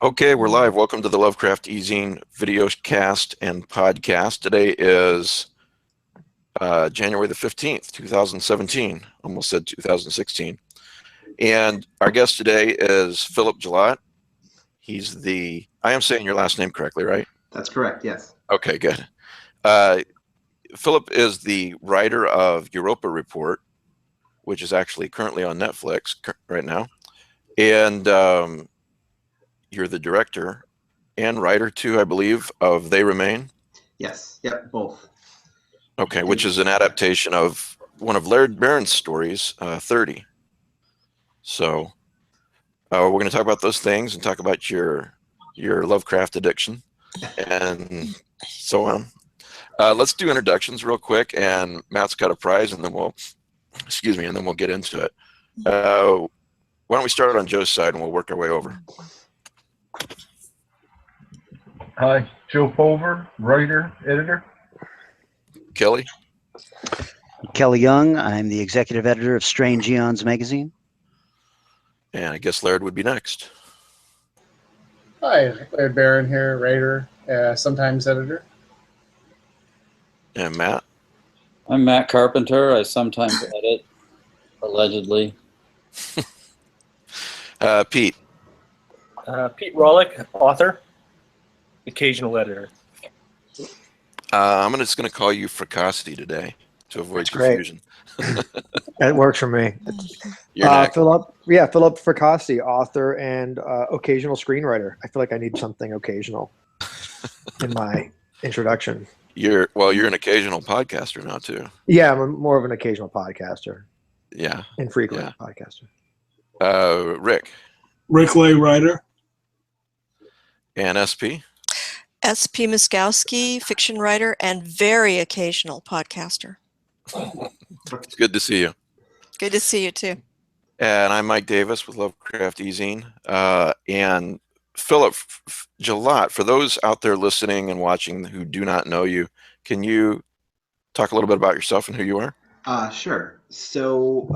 Okay, we're live. Welcome to the Lovecraft Easing video cast and podcast. Today is January the 15th, 2017. Almost said 2016. And our guest today is Philip Gelatt. I am saying your last name correctly, right? That's correct, yes. Okay, good. Uh, Philip is the writer of Europa Report, which is actually currently on Netflix right now. And you're the director and writer too, I believe, of They Remain. Yes, yep, both. Okay, which is an adaptation of one of Laird Barron's stories, 30. So we're going to talk about those things and talk about your Lovecraft addiction and so on. Let's do introductions real quick, and Matt's got a prize, and then we'll get into it. Why don't we start on Joe's side, and we'll work our way over. Hi, Joe Pulver, writer, editor. Kelly? Kelly Young. I'm the executive editor of Strange Eons magazine. And I guess Laird would be next. Hi, Laird Barron here, writer, sometimes editor. And Matt? I'm Matt Carpenter. I sometimes edit, allegedly. Pete? Pete Rawlick, author, occasional editor. I'm just going to call you Fracosity today to avoid That's great. confusion. That works for me. You're next. Philip Fracossi, author and occasional screenwriter. I feel like I need something occasional in my introduction. You're an occasional podcaster now too. Yeah, I'm more of an occasional podcaster. Yeah. Infrequent podcaster. Rick Lay, writer. And SP? SP Miskowski, fiction writer and very occasional podcaster. It's good to see you. Good to see you too. And I'm Mike Davis with Lovecraft Easing. And Philip Gelatt, for those out there listening and watching who do not know you, can you talk a little bit about yourself and who you are? Sure. So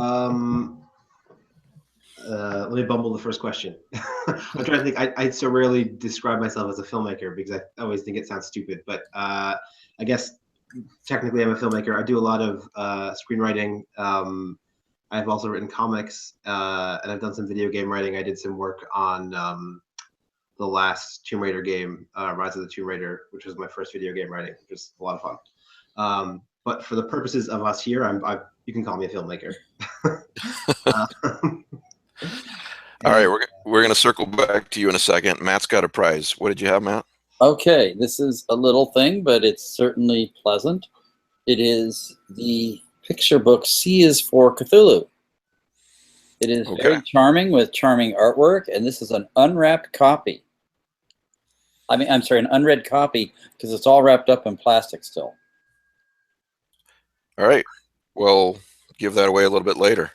let me bumble the first question. I'm trying to think. I so rarely describe myself as a filmmaker because I always think it sounds stupid. But I guess technically I'm a filmmaker. I do a lot of screenwriting. I've also written comics, and I've done some video game writing. I did some work on the last Tomb Raider game, Rise of the Tomb Raider, which was my first video game writing, which was a lot of fun. But for the purposes of us here, you can call me a filmmaker. All right, we're going to circle back to you in a second. Matt's got a prize. What did you have, Matt? Okay, this is a little thing, but it's certainly pleasant. It is the picture book C is for Cthulhu. It is very charming with charming artwork, and this is an unwrapped copy. I'm sorry, an unread copy because it's all wrapped up in plastic still. All right, we'll give that away a little bit later.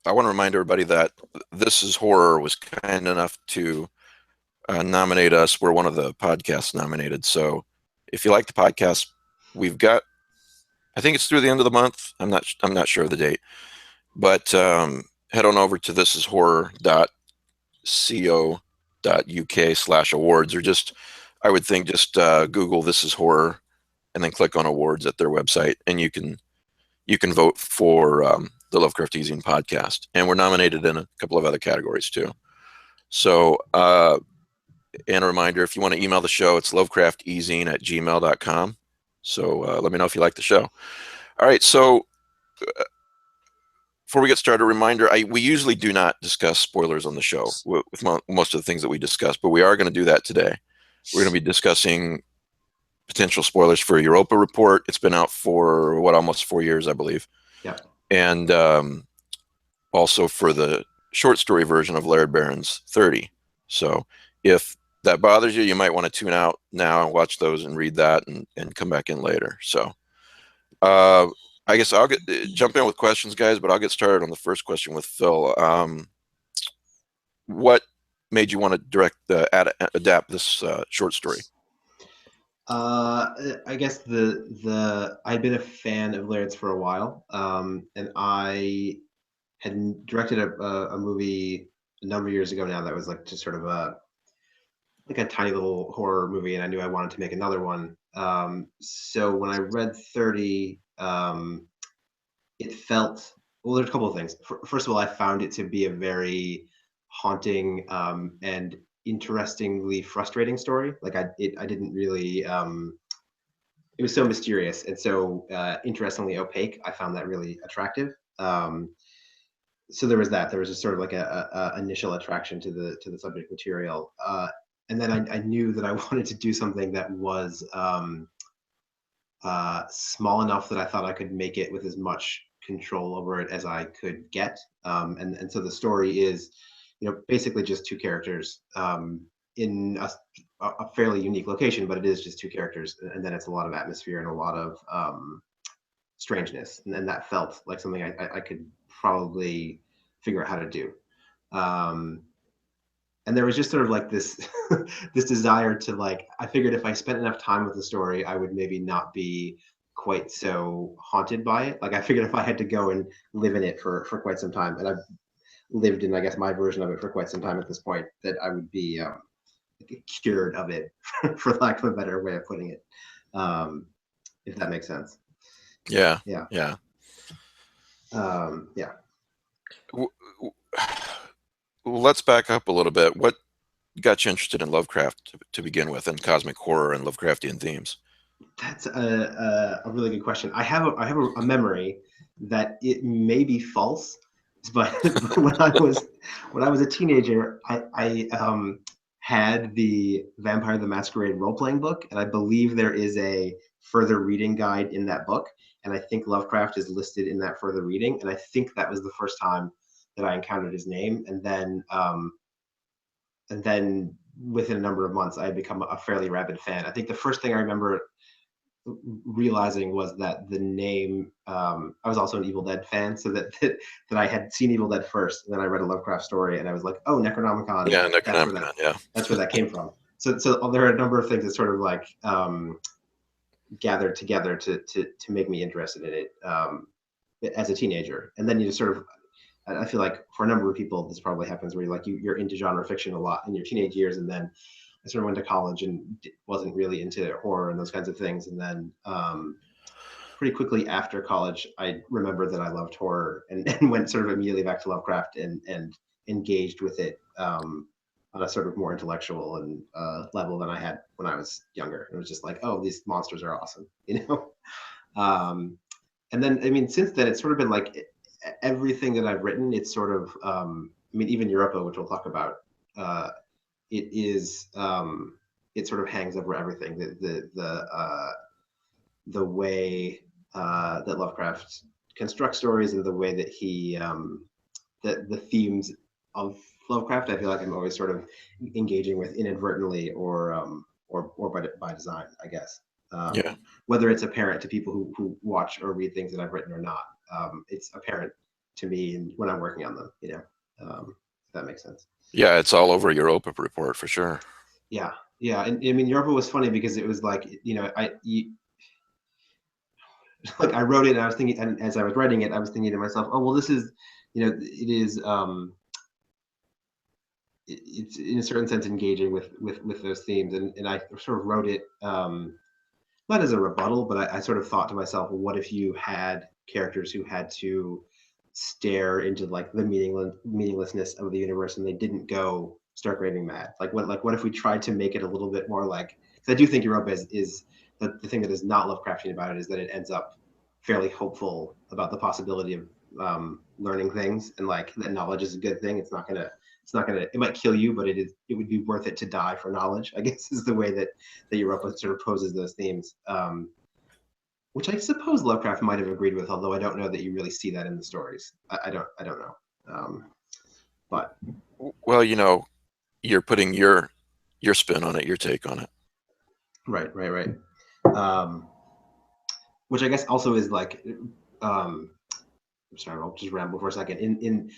I want to remind everybody that This Is Horror was kind enough to nominate us. We're one of the podcasts nominated. So if you like the podcast, we've got, I think it's through the end of the month. I'm not sure of the date, but head on over to thisishorror.co.uk/awards, or I would think just Google This Is Horror and then click on awards at their website, and you can vote for the Lovecraft Easing podcast. And we're nominated in a couple of other categories too. So, and a reminder, if you want to email the show, it's lovecrafteasing@gmail.com. So let me know if you like the show. All right, so before we get started, a reminder, we usually do not discuss spoilers on the show with most of the things that we discuss, but we are going to do that today. We're going to be discussing potential spoilers for Europa Report. It's been out for, almost 4 years, I believe. Yeah. And also for the short story version of Laird Barron's 30. So if that bothers you, you might want to tune out now and watch those and read that and come back in later. So I guess I'll jump in with questions, guys, but I'll get started on the first question with Phil. What made you want to adapt this short story? I guess I'd been a fan of Laird's for a while, and I had directed a movie a number of years ago now that was like just sort of a tiny little horror movie, and I knew I wanted to make another one. So when I read 30, it felt, well, there's a couple of things. First of all, I found it to be a very haunting and interestingly frustrating story. Like I didn't really, it was so mysterious and so interestingly opaque. I found that really attractive. So there was that. There was just sort of like a initial attraction to the subject material. And then I knew that I wanted to do something that was small enough that I thought I could make it with as much control over it as I could get. And so the story is, basically just two characters in a fairly unique location, but it is just two characters. And then it's a lot of atmosphere and a lot of strangeness. And that felt like something I could probably figure out how to do. And there was just sort of like this this desire to, like, I figured if I spent enough time with the story, I would maybe not be quite so haunted by it. Like I figured if I had to go and live in it for quite some time, and I've lived in, I guess, my version of it for quite some time at this point, that I would be cured of it, for lack of a better way of putting it, if that makes sense. Yeah. Yeah. Yeah. Yeah. Well, let's back up a little bit. What got you interested in Lovecraft to begin with, and cosmic horror and Lovecraftian themes? That's a really good question. I have a memory that it may be false, but when I was a teenager, I had the Vampire the Masquerade role-playing book, and I believe there is a further reading guide in that book, and I think Lovecraft is listed in that further reading, and I think that was the first time that I encountered his name, and then within a number of months, I had become a fairly rabid fan. I think the first thing I remember realizing was that the name, I was also an Evil Dead fan, so that I had seen Evil Dead first, and then I read a Lovecraft story, and I was like, oh, Necronomicon. Yeah, Necronomicon. That's where that came from. So there are a number of things that sort of like gathered together to make me interested in it as a teenager. And then you just sort of, I feel like for a number of people, this probably happens where you're into genre fiction a lot in your teenage years, and then I sort of went to college and wasn't really into horror and those kinds of things. And then pretty quickly after college, I remembered that I loved horror, and went sort of immediately back to Lovecraft and engaged with it on a sort of more intellectual and level than I had when I was younger. It was just like, oh, these monsters are awesome, And then, I mean, since then, it's sort of been like everything that I've written, it's sort of, I mean, even Europa, which we'll talk about, it is, it sort of hangs over everything. The way that Lovecraft constructs stories, and the way that he, that the themes of Lovecraft, I feel like I'm always sort of engaging with inadvertently or by design, I guess. Yeah. Whether it's apparent to people who watch or read things that I've written or not, it's apparent to me when I'm working on them, if that makes sense. Yeah, it's all over Europa Report for sure. Yeah, and I mean, Europa was funny because it was like, like I wrote it, and I was thinking, and as I was writing it, I was thinking to myself, oh well, this is, it is, it's in a certain sense engaging with those themes, and I sort of wrote it not as a rebuttal, but I sort of thought to myself, well, what if you had characters who had to stare into like the meaninglessness of the universe, and they didn't go stark raving mad? What if we tried to make it a little bit more like, because I do think Europa is the thing that is not Lovecraftian about it is that it ends up fairly hopeful about the possibility of learning things, and like that knowledge is a good thing. It's not gonna, it might kill you, but it would be worth it to die for knowledge, I guess, is the way that Europa sort of poses those themes, which I suppose Lovecraft might have agreed with, although I don't know that you really see that in the stories. I don't know. But well, you're putting your spin on it, your take on it. Right. Which I guess also is like, I'm sorry, I'll just ramble for a second.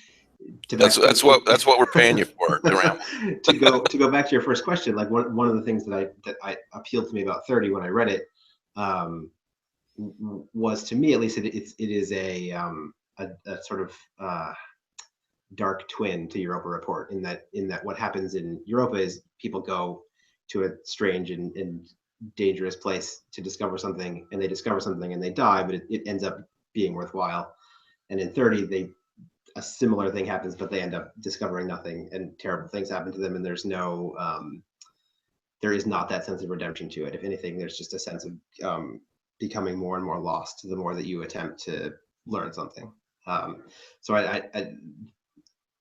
That's what we're paying you for. to go back to your first question, like one of the things that I appealed to me about 30 when I read it, was, to me at least, it is a sort of dark twin to Europa Report, in that what happens in Europa is people go to a strange and dangerous place to discover something, and they discover something and they die, but it ends up being worthwhile. And in 30, a similar thing happens, but they end up discovering nothing, and terrible things happen to them, and there's no there is not that sense of redemption to it. If anything, there's just a sense of becoming more and more lost the more that you attempt to learn something. So I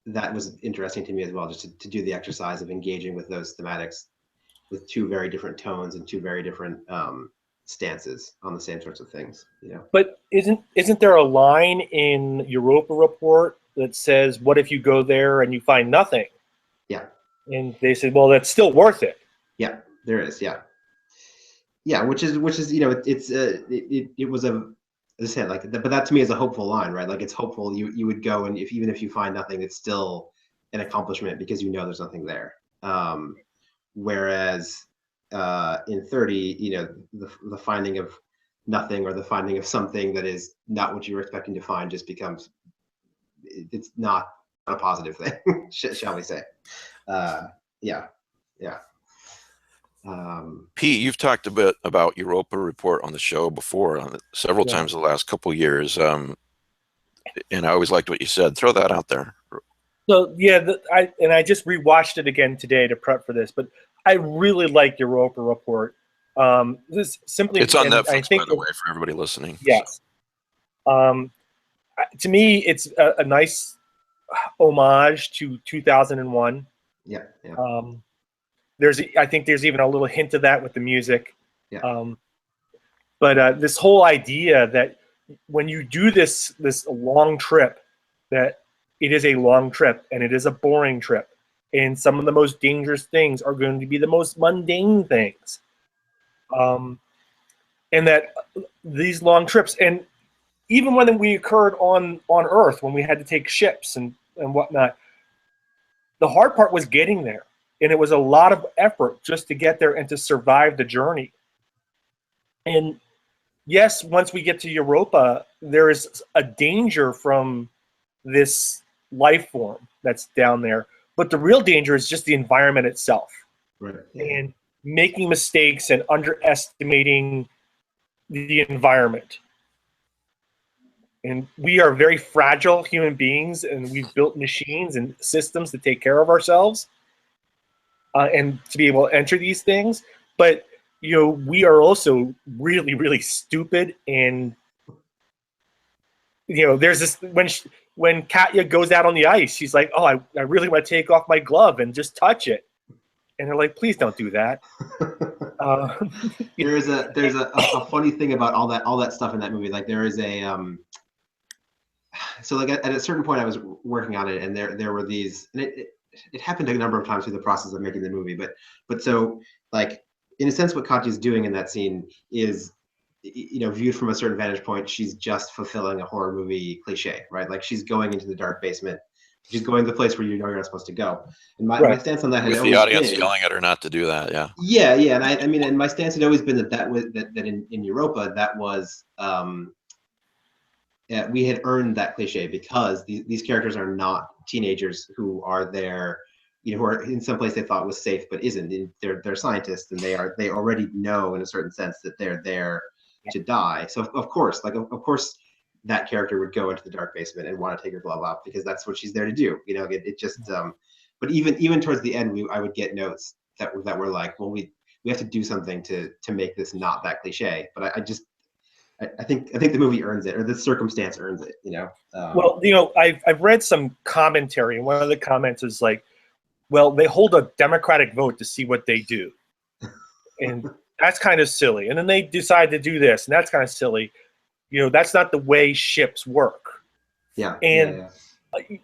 that was interesting to me as well, just to do the exercise of engaging with those thematics with two very different tones and two very different stances on the same sorts of things, you know. But isn't there a line in Europa Report that says, "What if you go there and you find nothing?" Yeah. And they said, "Well, that's still worth it." Yeah, there is. Yeah. Yeah, which is you know, it was a, as I said, like, but that to me is a hopeful line, right? Like, it's hopeful you would go, and even if you find nothing, it's still an accomplishment because you know there's nothing there. Whereas in 30, you know, the finding of nothing, or the finding of something that is not what you were expecting to find, just becomes, it's not a positive thing, shall we say. Yeah. Pete, you've talked a bit about Europa Report on the show before, several times the last couple years, and I always liked what you said. Throw that out there. So yeah, I just rewatched it again today to prep for this, but I really like Europa Report. This simply, It's on Netflix, I think, by the way, for everybody listening. Yes. So. To me, it's a nice homage to 2001. Yeah. I think there's even a little hint of that with the music. Yeah. But this whole idea that when you do this long trip, that it is a long trip and it is a boring trip, and some of the most dangerous things are going to be the most mundane things, and that these long trips, and even when we occurred on Earth, when we had to take ships and whatnot, the hard part was getting there. And it was a lot of effort just to get there and to survive the journey. And yes, once we get to Europa, there is a danger from this life form that's down there. But the real danger is just the environment itself. Right. And making mistakes and underestimating the environment. And we are very fragile human beings, and we've built machines and systems to take care of ourselves. And to be able to enter these things, but you know, we are also really, really stupid. And you know, there's this when Katya goes out on the ice, she's like, "Oh, I really want to take off my glove and just touch it," and they're like, "Please don't do that." There's a funny thing about all that stuff in that movie. Like, there is a so like at a certain point, I was working on it, and there were these, and it happened a number of times through the process of making the movie, but so, like, in a sense, what Katya's doing in that scene is, you know, viewed from a certain vantage point, she's just fulfilling a horror movie cliche, right? Like, she's going into the dark basement, she's going to the place where you know you're not supposed to go. And my stance on that had with always the audience been, yelling at her not to do that. Yeah, and I mean, and my stance had always been that in Europa, that was we had earned that cliche, because these characters are not teenagers who are there, you know, who are in some place they thought was safe but isn't. They're scientists, and they already know in a certain sense that they're there to die. So of course that character would go into the dark basement and want to take her glove off, because that's what she's there to do. You know, it just but even towards the end, I would get notes that were like, well, we have to do something to make this not that cliche. But I think the movie earns it, or the circumstance earns it, you know. Well, you know, I've read some commentary, and one of the comments is like, well, they hold a democratic vote to see what they do, and that's kind of silly. And then they decide to do this, and that's kind of silly. You know, that's not the way ships work. Yeah. And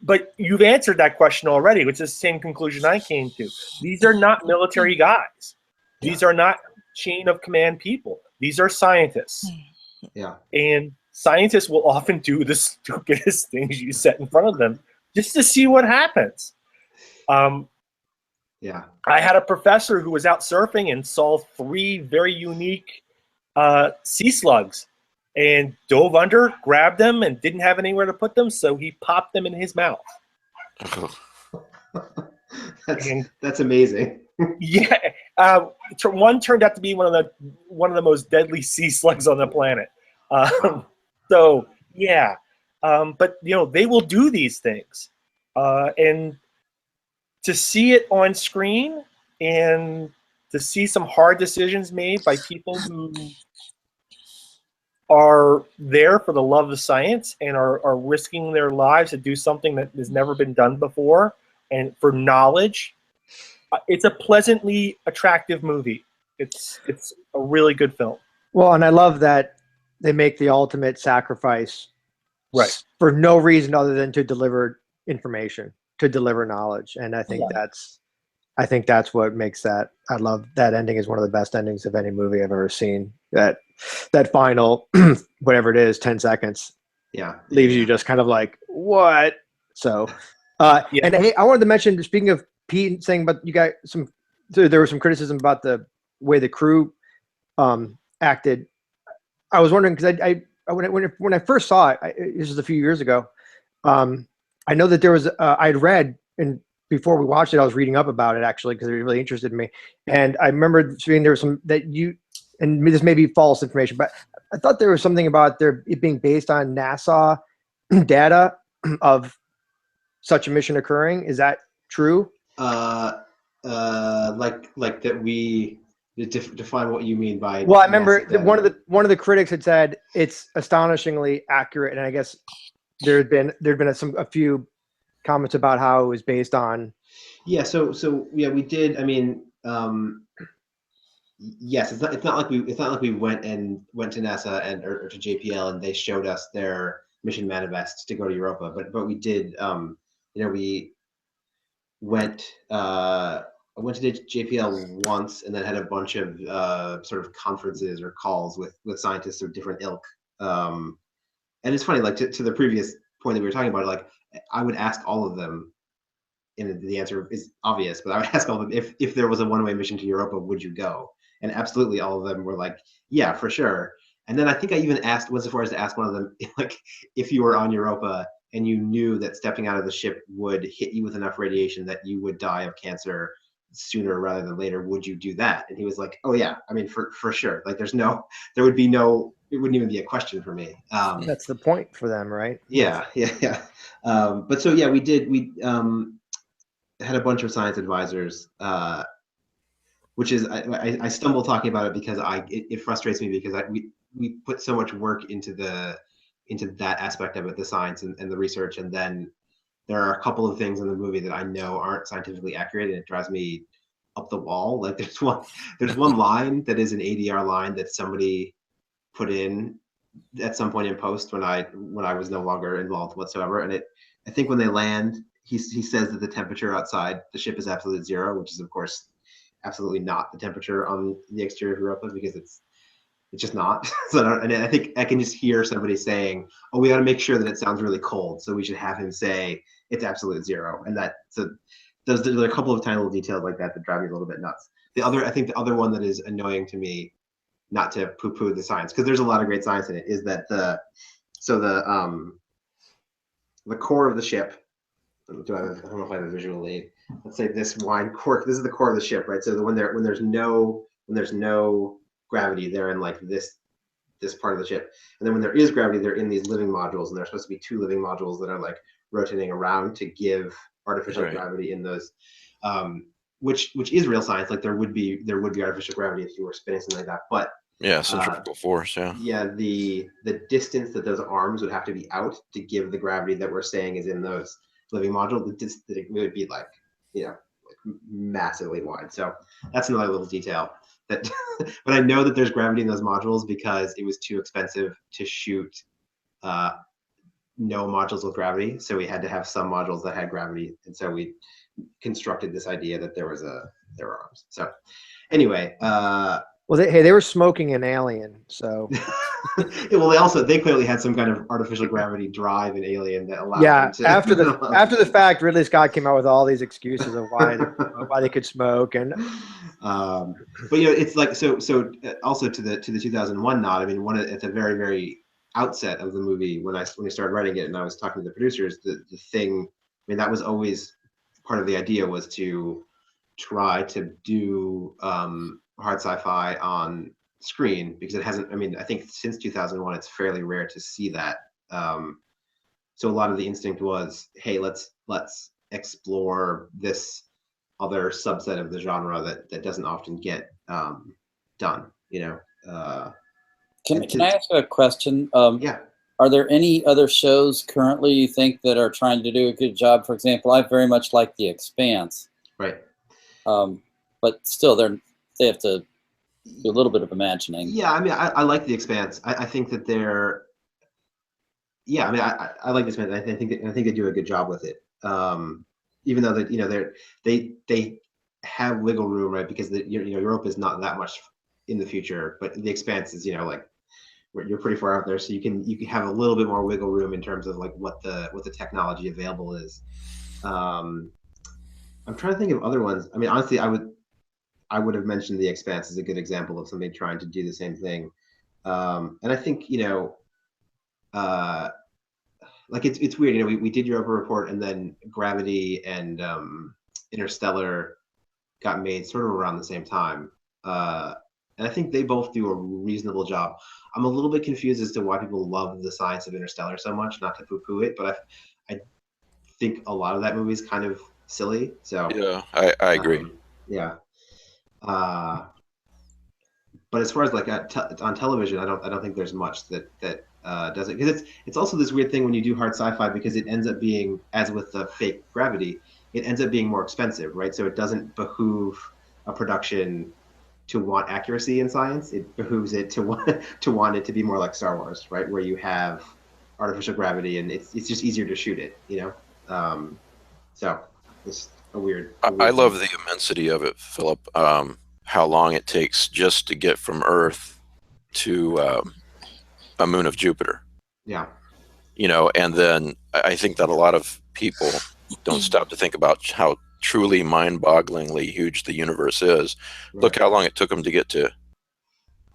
but you've answered that question already, which is the same conclusion I came to. These are not military guys. These are not chain of command people. These are scientists. Yeah. And scientists will often do the stupidest things you set in front of them just to see what happens. Yeah. I had a professor who was out surfing and saw 3 very unique sea slugs, and dove under, grabbed them, and didn't have anywhere to put them, so he popped them in his mouth. That's amazing. Yeah, one turned out to be one of the most deadly sea slugs on the planet. So yeah, but they will do these things, and to see it on screen and to see some hard decisions made by people who are there for the love of science and are risking their lives to do something that has never been done before and for knowledge. It's a pleasantly attractive movie. It's a really good film. Well, and I love that they make the ultimate sacrifice for no reason other than to deliver information, to deliver knowledge. And I think that's what makes that. I love that ending is one of the best endings of any movie I've ever seen. That final whatever it is, 10 seconds. Yeah. Leaves you just kind of like, what? So and hey, I wanted to mention, speaking of Pete saying about you got there was some criticism about the way the crew acted. I was wondering because when I first saw it, this was a few years ago. I know that there was I'd read, and before we watched it, I was reading up about it actually because it really interested me. And I remember seeing there was some that you, and this may be false information, but I thought there was something about it being based on NASA data of such a mission occurring. Is that true? Like that we define what you mean by. Well, I remember one of the critics had said it's astonishingly accurate, and I guess there'd been a few comments about how it was based on. Yeah. So yeah, we did. I mean, yes, it's not like we went to NASA or to JPL and they showed us their mission manifest to go to Europa, but we did. We went. I went to JPL once and then had a bunch of sort of conferences or calls with scientists of different ilk. And it's funny, like to the previous point that we were talking about, like I would ask all of them, and the answer is obvious, but I would ask all of them if there was a one-way mission to Europa, would you go? And absolutely all of them were like, yeah, for sure. And then I think I even went so far as to ask one of them, like, if you were on Europa and you knew that stepping out of the ship would hit you with enough radiation that you would die of cancer sooner rather than later, would you do that? And he was like, oh yeah, I mean, for sure. Like it wouldn't even be a question for me. That's the point for them, right? Yeah. But so yeah, we had a bunch of science advisors, which is I stumble talking about it because it frustrates me because we put so much work into that aspect of it, the science and the research, and then there are a couple of things in the movie that I know aren't scientifically accurate, and it drives me up the wall. Like there's one line that is an ADR line that somebody put in at some point in post when I was no longer involved whatsoever, and I think when they land, he says that the temperature outside the ship is absolute zero, which is of course absolutely not the temperature on the exterior of Europa because it's just not. And I think I can just hear somebody saying, "Oh, we got to make sure that it sounds really cold, so we should have him say it's absolute zero." And there's a couple of tiny little details like that drive me a little bit nuts. I think the other one that is annoying to me, not to poo-poo the science because there's a lot of great science in it, is that the core of the ship. I don't know if I have a visual aid. Let's say this wine cork. This is the core of the ship, right? So when there's no gravity, they're in like this part of the ship, and then when there is gravity, they're in these living modules, and there's supposed to be two living modules that are like rotating around to give artificial gravity in those, which is real science. Like there would be artificial gravity if you were spinning something like that, but centrifugal force. The distance that those arms would have to be out to give the gravity that we're saying is in those living module, it would be like massively wide. So that's another little detail that but I know that there's gravity in those modules because it was too expensive to shoot no modules with gravity, so we had to have some modules that had gravity, and so we constructed this idea that there were arms. So anyway, well, they were smoking an alien, so. Well, they clearly had some kind of artificial gravity drive in Alien that allowed. Yeah, them to, after the fact, Ridley Scott came out with all these excuses of why they could smoke, and. But it's like so. Also to the 2001 nod. I mean, at the very very outset of the movie when we started writing it, and I was talking to the producers, the thing mean, that was always part of the idea, was to try to do hard sci-fi on screen, because it hasn't, I mean, I think since 2001, it's fairly rare to see that. So a lot of the instinct was, hey, let's explore this other subset of the genre that doesn't often get done, you know. Can I ask a question? Yeah. Are there any other shows currently you think that are trying to do a good job? For example, I very much like The Expanse. Right. But still, they have to do a little bit of imagining. Yeah, I mean, I like The Expanse. I think that they're, yeah, I mean, I like The Expanse. I think they do a good job with it. Even though that, you know, they have wiggle room, right? Because Europe is not that much in the future, but The Expanse is, you know, like, you're pretty far out there, so you can have a little bit more wiggle room in terms of like what the technology available is. I'm trying to think of other ones. I mean, honestly, I would have mentioned The Expanse as a good example of somebody trying to do the same thing. And I think, you know, like it's weird, you know, we did Europa Report, and then Gravity and Interstellar got made sort of around the same time. And I think they both do a reasonable job. I'm a little bit confused as to why people love the science of Interstellar so much, not to poo-poo it, but I think a lot of that movie is kind of silly. So yeah, I agree. Yeah. But as far as like on television, I don't think there's much that does it, because it's also this weird thing when you do hard sci-fi, because it ends up being, as with the fake Gravity, it ends up being more expensive, right? So it doesn't behoove a production to want accuracy in science. It behooves it to want it to be more like Star Wars, right? Where you have artificial gravity, and it's just easier to shoot it, you know. So it's a weird I love the immensity of it, Philip. How long it takes just to get from Earth to a moon of Jupiter. Yeah. You know, and then I think that a lot of people don't stop to think about how truly mind-bogglingly huge the universe is. Right. Look how long it took them to get to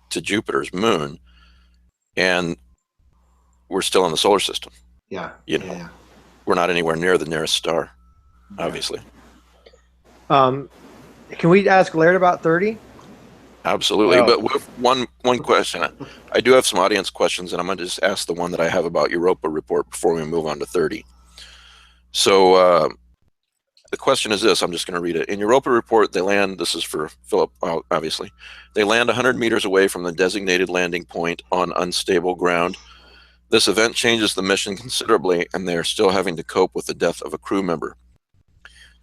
Jupiter's moon, and we're still in the solar system. Yeah. You know, yeah. We're not anywhere near the nearest star, obviously. Can we ask Laird about 30? Absolutely, but with one question. I do have some audience questions, and I'm going to just ask the one that I have about Europa Report before we move on to 30. So the question is this, I'm just going to read it. In Europa Report, they land, this is for Philip, obviously, they land 100 meters away from the designated landing point on unstable ground. This event changes the mission considerably, and they are still having to cope with the death of a crew member.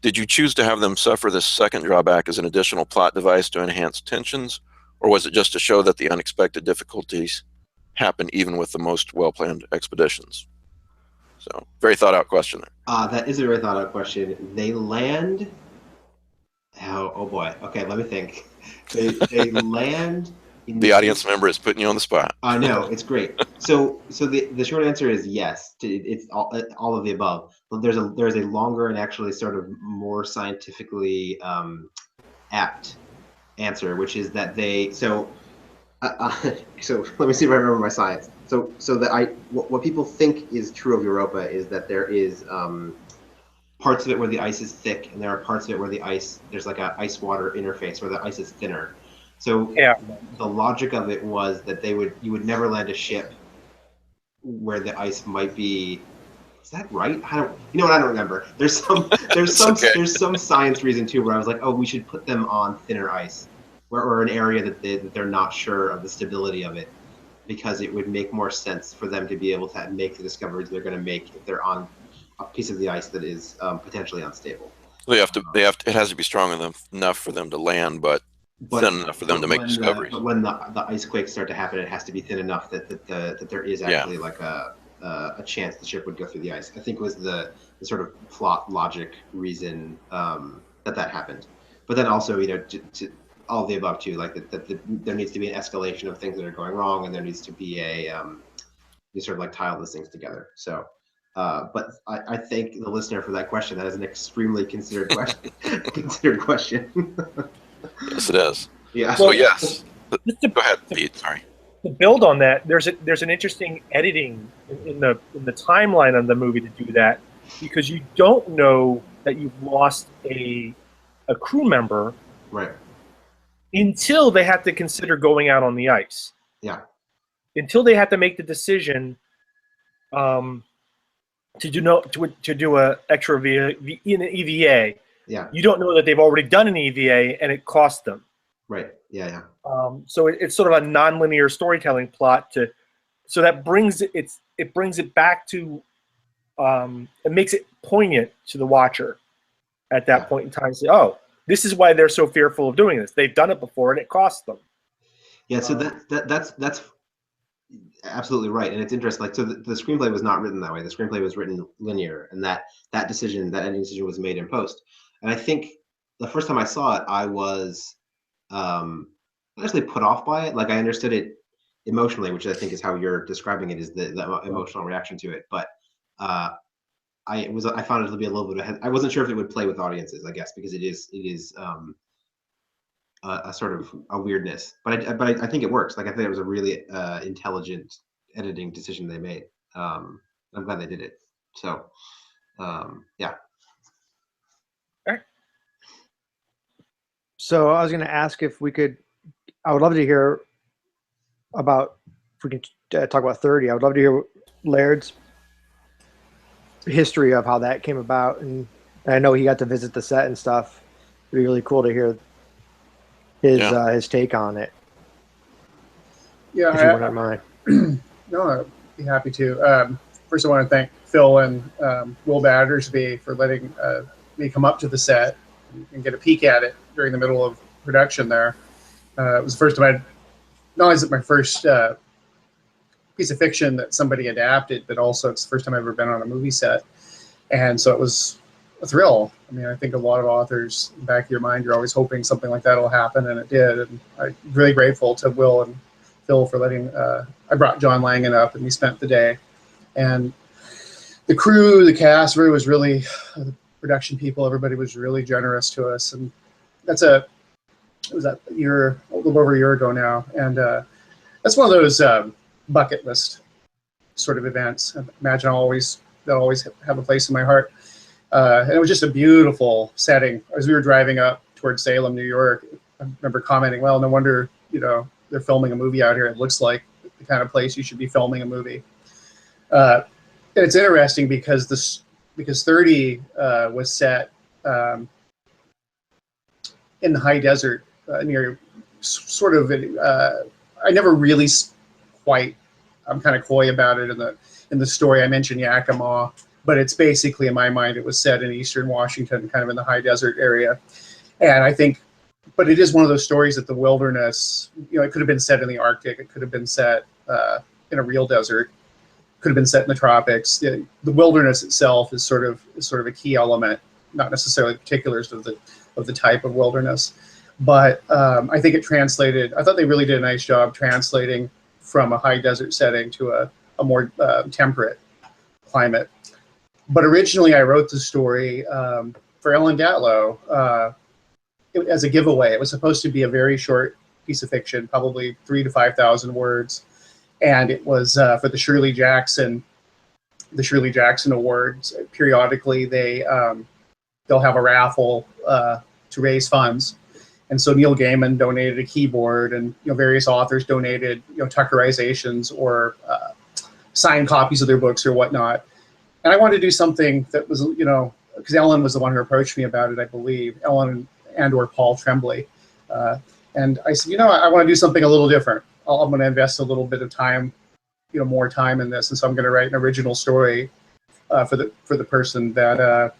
Did you choose to have them suffer this second drawback as an additional plot device to enhance tensions, or was it just to show that the unexpected difficulties happen even with the most well-planned expeditions? So, very thought-out question there. That is a very thought-out question. They land... Oh boy. Okay, let me think. They land... The audience member is putting you on the spot. I know, it's great. So the short answer is yes. It's all of the above. But there's a longer and actually sort of more scientifically apt answer, which is that they so let me see if I remember my science. So that what people think is true of Europa is that there is parts of it where the ice is thick, and there are parts of it where there's like a ice water interface where the ice is thinner. So yeah, the logic of it was that you would never land a ship where the ice might be. Is that right? I don't remember. There's some science reason too where I was like, oh, we should put them on thinner ice, or an area that they're not sure of the stability of it, because it would make more sense for them to be able to make the discoveries they're going to make if they're on a piece of the ice that is potentially unstable. They have to. It has to be strong enough for them to land, but thin enough for them to make discoveries. But when the ice quakes start to happen, it has to be thin enough that there is actually like a chance the ship would go through the ice. I think was the sort of plot logic reason that happened. But then also, you know, to all of the above too, like that there needs to be an escalation of things that are going wrong, and there needs to be you sort of like tie all those things together. So. But I thank the listener for that question. That is an extremely considered question. Yes, it is. Yeah. So yes. Go ahead, Pete. Sorry. To build on that, there's an interesting editing in the timeline of the movie to do that. because you don't know that you've lost a crew member Right. until they have to consider going out on the ice. Yeah. Until they have to make the decision to do a extra in an EVA. Yeah. You don't know that they've already done an EVA and it cost them. Right. Yeah. So it's sort of a nonlinear storytelling plot so that brings it back to it makes it poignant to the watcher at that point in time. Say, oh, this is why they're so fearful of doing this. They've done it before and it cost them. Yeah. So that's absolutely right, and it's interesting. Like, so the screenplay was not written that way. The screenplay was written linear, and that ending decision was made in post. And I think the first time I saw it, I was actually put off by it. Like, I understood it emotionally, which I think is how you're describing it, is the emotional reaction to it. But I found it to be a little bit I wasn't sure if it would play with audiences, I guess, because it is a sort of a weirdness, but I think it works. Like, I think it was a really intelligent editing decision they made. I'm glad they did it. So, yeah. So I was going to ask if we could. I would love to hear about. If we can talk about 30. I would love to hear Laird's history of how that came about, and I know he got to visit the set and stuff. It'd be really cool to hear his take on it. Yeah, if you wouldn't mind. No, I'd be happy to. First, I want to thank Phil and Will Battersby for letting me come up to the set and get a peek at it during the middle of production there. It was the first time not only is it my first piece of fiction that somebody adapted, but also it's the first time I've ever been on a movie set. And so it was a thrill. I mean, I think a lot of authors, in the back of your mind, you're always hoping something like that will happen, and it did. And I'm really grateful to Will and Phil for letting, I brought John Langan up, and we spent the day. And the crew, the cast, everybody was really, the production people, everybody was really generous to us. And it was a little over a year ago now. And that's one of those bucket list sort of events. I imagine they'll always have a place in my heart. And it was just a beautiful setting. As we were driving up towards Salem, New York, I remember commenting, well, no wonder, they're filming a movie out here. It looks like the kind of place you should be filming a movie. And it's interesting because 30 was set in the high desert near sort of, I never really quite, I'm kind of coy about it in the story. I mentioned Yakima, but it's basically, in my mind, it was set in eastern Washington, kind of in the high desert area. And I think, but it is one of those stories that the wilderness, it could have been set in the Arctic, it could have been set in a real desert, could have been set in the tropics. The wilderness itself is sort of a key element, not necessarily particulars of the type of wilderness. But I think it translated, I thought they really did a nice job translating from a high desert setting to a more temperate climate. But originally I wrote the story for Ellen Datlow as a giveaway. It was supposed to be a very short piece of fiction, probably 3,000 to 5,000 words. And it was for the Shirley Jackson Awards. Periodically they'll have a raffle to raise funds. And so Neil Gaiman donated a keyboard, and various authors donated Tuckerizations or signed copies of their books or whatnot. And I wanted to do something that was, because Ellen was the one who approached me about it, I believe, Ellen and or Paul Tremblay. And I said, I want to do something a little different. I'm going to invest a little bit of time, more time in this. And so I'm going to write an original story for the person that,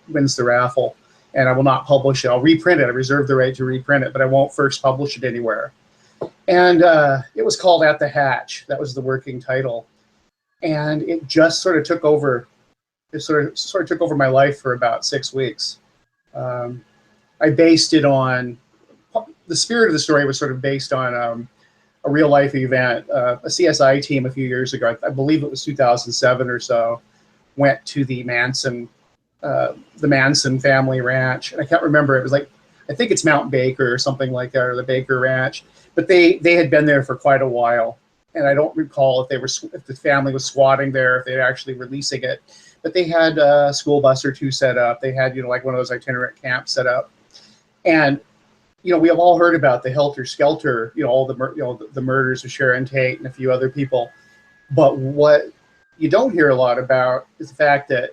wins the raffle. And I will not publish it. I'll reprint it. I reserve the right to reprint it, but I won't first publish it anywhere. And it was called At the Hatch. That was the working title. And it just sort of took over. It sort of took over my life for about 6 weeks. I based it on, the spirit of the story was sort of based on a real life event. A CSI team a few years ago, I believe it was 2007 or so, went to the Manson family ranch. And I can't remember, it was like, I think it's Mount Baker or something like that, or the Baker Ranch. But they had been there for quite a while. And I don't recall if the family was squatting there, if they were actually releasing it. but they had a school bus or two set up. They had, like one of those itinerant camps set up. And, we have all heard about the Helter Skelter, all the murders of Sharon Tate and a few other people. But what you don't hear a lot about is the fact that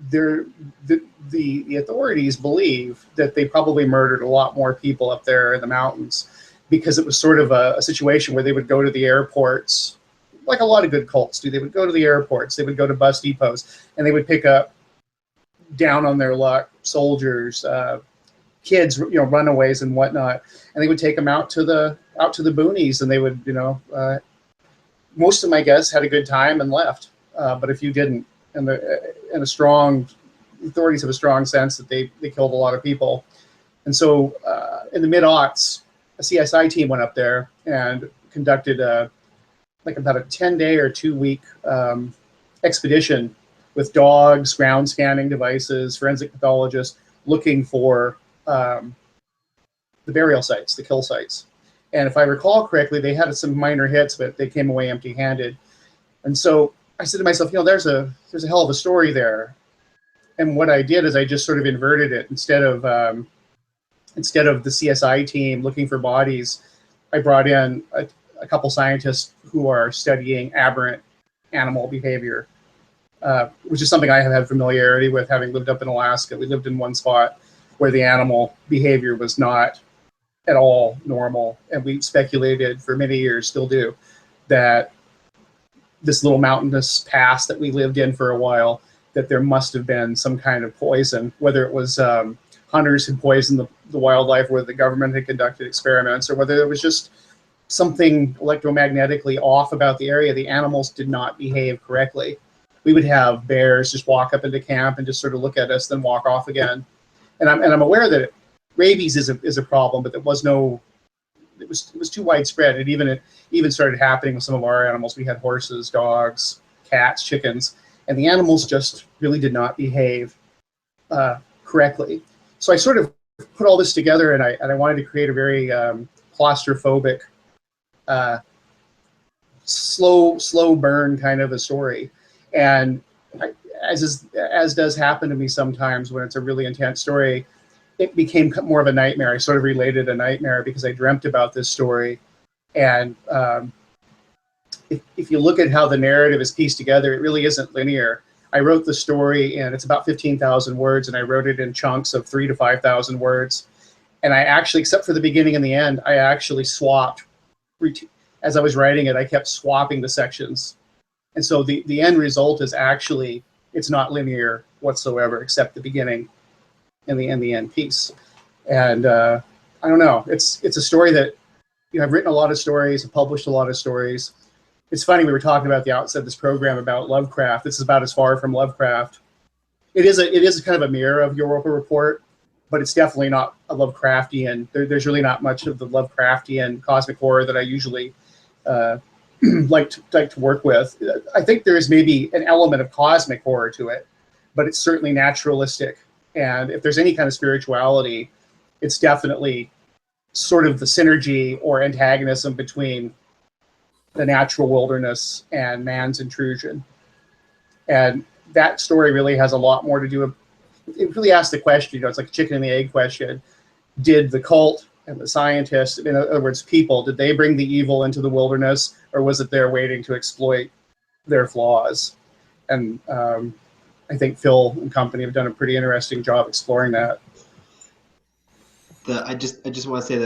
the authorities believe that they probably murdered a lot more people up there in the mountains, because it was sort of a situation where they would go to the airports, like a lot of good cults do. They would go to the airports, they would go to bus depots, and they would pick up down on their luck soldiers, kids, runaways and whatnot, and they would take them out to the boonies, and they would, most of them, I guess, had a good time and left, but a few didn't, and the authorities have a strong sense that they killed a lot of people, and so in the mid-aughts, a CSI team went up there and conducted about a 10-day or 2-week expedition with dogs, ground scanning devices, forensic pathologists, looking for the burial sites, the kill sites. And if I recall correctly, they had some minor hits, but they came away empty-handed. And so I said to myself, there's a hell of a story there. And what I did is I just sort of inverted it. Instead of the CSI team looking for bodies, I brought in a couple scientists who are studying aberrant animal behavior, which is something I have had familiarity with, having lived up in Alaska. We lived in one spot where the animal behavior was not at all normal, and we speculated for many years, still do, that this little mountainous pass that we lived in for a while, that there must have been some kind of poison, whether it was hunters who poisoned the wildlife, whether the government had conducted experiments, or whether there was just something electromagnetically off about the area. The animals did not behave correctly. We would have bears just walk up into camp and just sort of look at us, then walk off again. And I'm aware that rabies is a problem, but it was too widespread. It even started happening with some of our animals. We had horses, dogs, cats, chickens, and the animals just really did not behave correctly. So I sort of put all this together, and I wanted to create a very claustrophobic, slow burn kind of a story. And as does happen to me sometimes when it's a really intense story, it became more of a nightmare. I sort of related a nightmare because I dreamt about this story. And if you look at how the narrative is pieced together, it really isn't linear. I wrote the story, and it's about 15,000 words, and I wrote it in chunks of 3,000 to 5,000 words. And I actually, except for the beginning and the end, I actually swapped. As I was writing it, I kept swapping the sections. And so the end result is actually, it's not linear whatsoever, except the beginning and the end piece. And I don't know, it's a story that, I've written a lot of stories, I've published a lot of stories. It's funny, we were talking about the outset of this program about Lovecraft. This is about as far from Lovecraft. It is kind of a mirror of Europa Report, but it's definitely not a Lovecraftian. There's really not much of the Lovecraftian cosmic horror that I usually like to work with. I think there is maybe an element of cosmic horror to it, but it's certainly naturalistic. And if there's any kind of spirituality, it's definitely sort of the synergy or antagonism between the natural wilderness and man's intrusion. And that story really has a lot more to do with, it really asks the question, it's like a chicken and the egg question. Did the cult and the scientists, in other words, people, did they bring the evil into the wilderness, or was it there waiting to exploit their flaws? And I think Phil and company have done a pretty interesting job exploring that. I just want to say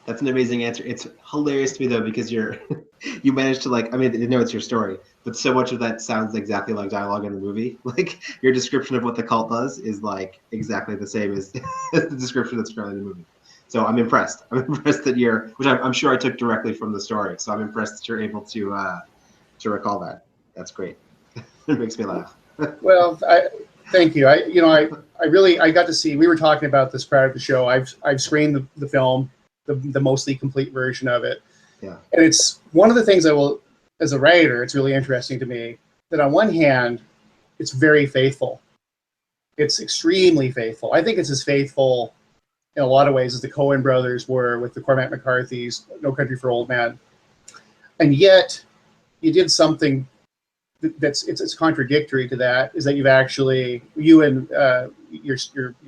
that's an amazing answer. It's hilarious to me though, because you managed to I know it's your story, but so much of that sounds exactly like dialogue in the movie. Like your description of what the cult does is exactly the same as the description that's currently in the movie. So I'm impressed. I'm impressed that which I'm sure I took directly from the story. So I'm impressed that you're able to recall that. That's great. It makes me laugh. Well, thank you. I got to see. We were talking about this prior to the show. I've screened the film, the mostly complete version of it. Yeah. And it's one of the things as a writer, it's really interesting to me that on one hand, it's very faithful. It's extremely faithful. I think it's as faithful in a lot of ways as the Coen brothers were with the Cormac McCarthy's No Country for Old Men. And yet, you did something it's contradictory to that is that you've actually, you and your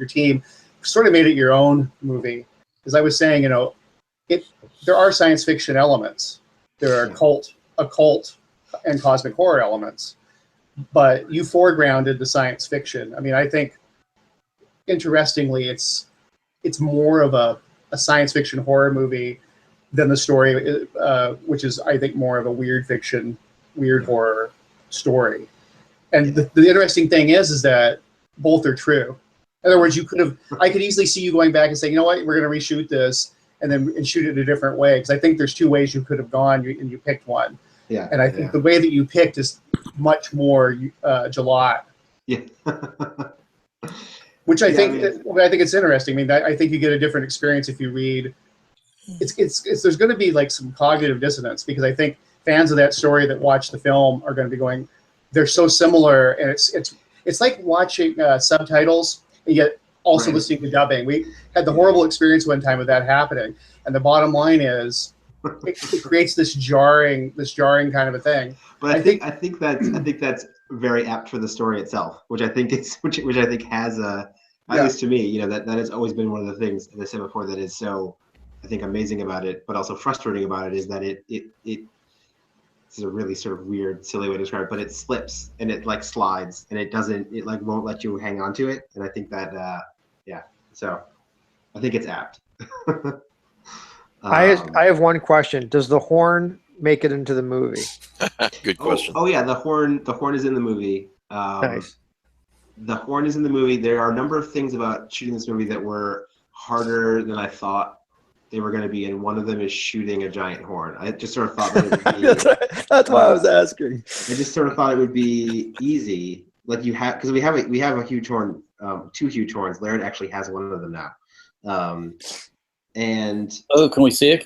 team sort of made it your own movie. As I was saying, there are science fiction elements. There are occult and cosmic horror elements, but you foregrounded the science fiction. I mean, I think interestingly, it's more of a science fiction horror movie than the story, which is, I think, more of a weird fiction, weird horror story. And the interesting thing is that both are true. In other words, I could easily see you going back and saying, you know what, we're going to reshoot this and shoot it a different way. Because I think there's two ways you could have gone, and you picked one. Yeah. And I think the way that you picked is much more Gelatt. Yeah. Which I think it's interesting. I mean, I think you get a different experience if you read. There's going to be like some cognitive dissonance, because I think fans of that story that watch the film are going to be going, they're so similar, and it's like watching subtitles and yet also listening to dubbing. We had the horrible experience one time of that happening, and the bottom line is it creates this jarring kind of a thing. But I think that's very apt for the story itself, which I think has at least to me, that has always been one of the things, as I said before, that is so, I think, amazing about it, but also frustrating about it, is that it's a really sort of weird, silly way to describe it, but it slips and it like slides, and it won't let you hang on to it. And I think that so I think it's apt. I have one question. Does the horn make it into the movie? Good question. Oh yeah, the horn is in the movie. Nice. The horn is in the movie. There are a number of things about shooting this movie that were harder than I thought they were going to be, and one of them is shooting a giant horn. I just sort of thought that it would be, that's why I was asking. I just sort of thought it would be easy, like because we have a huge horn, 2 huge horns. Laird actually has one of them now. And can we see it?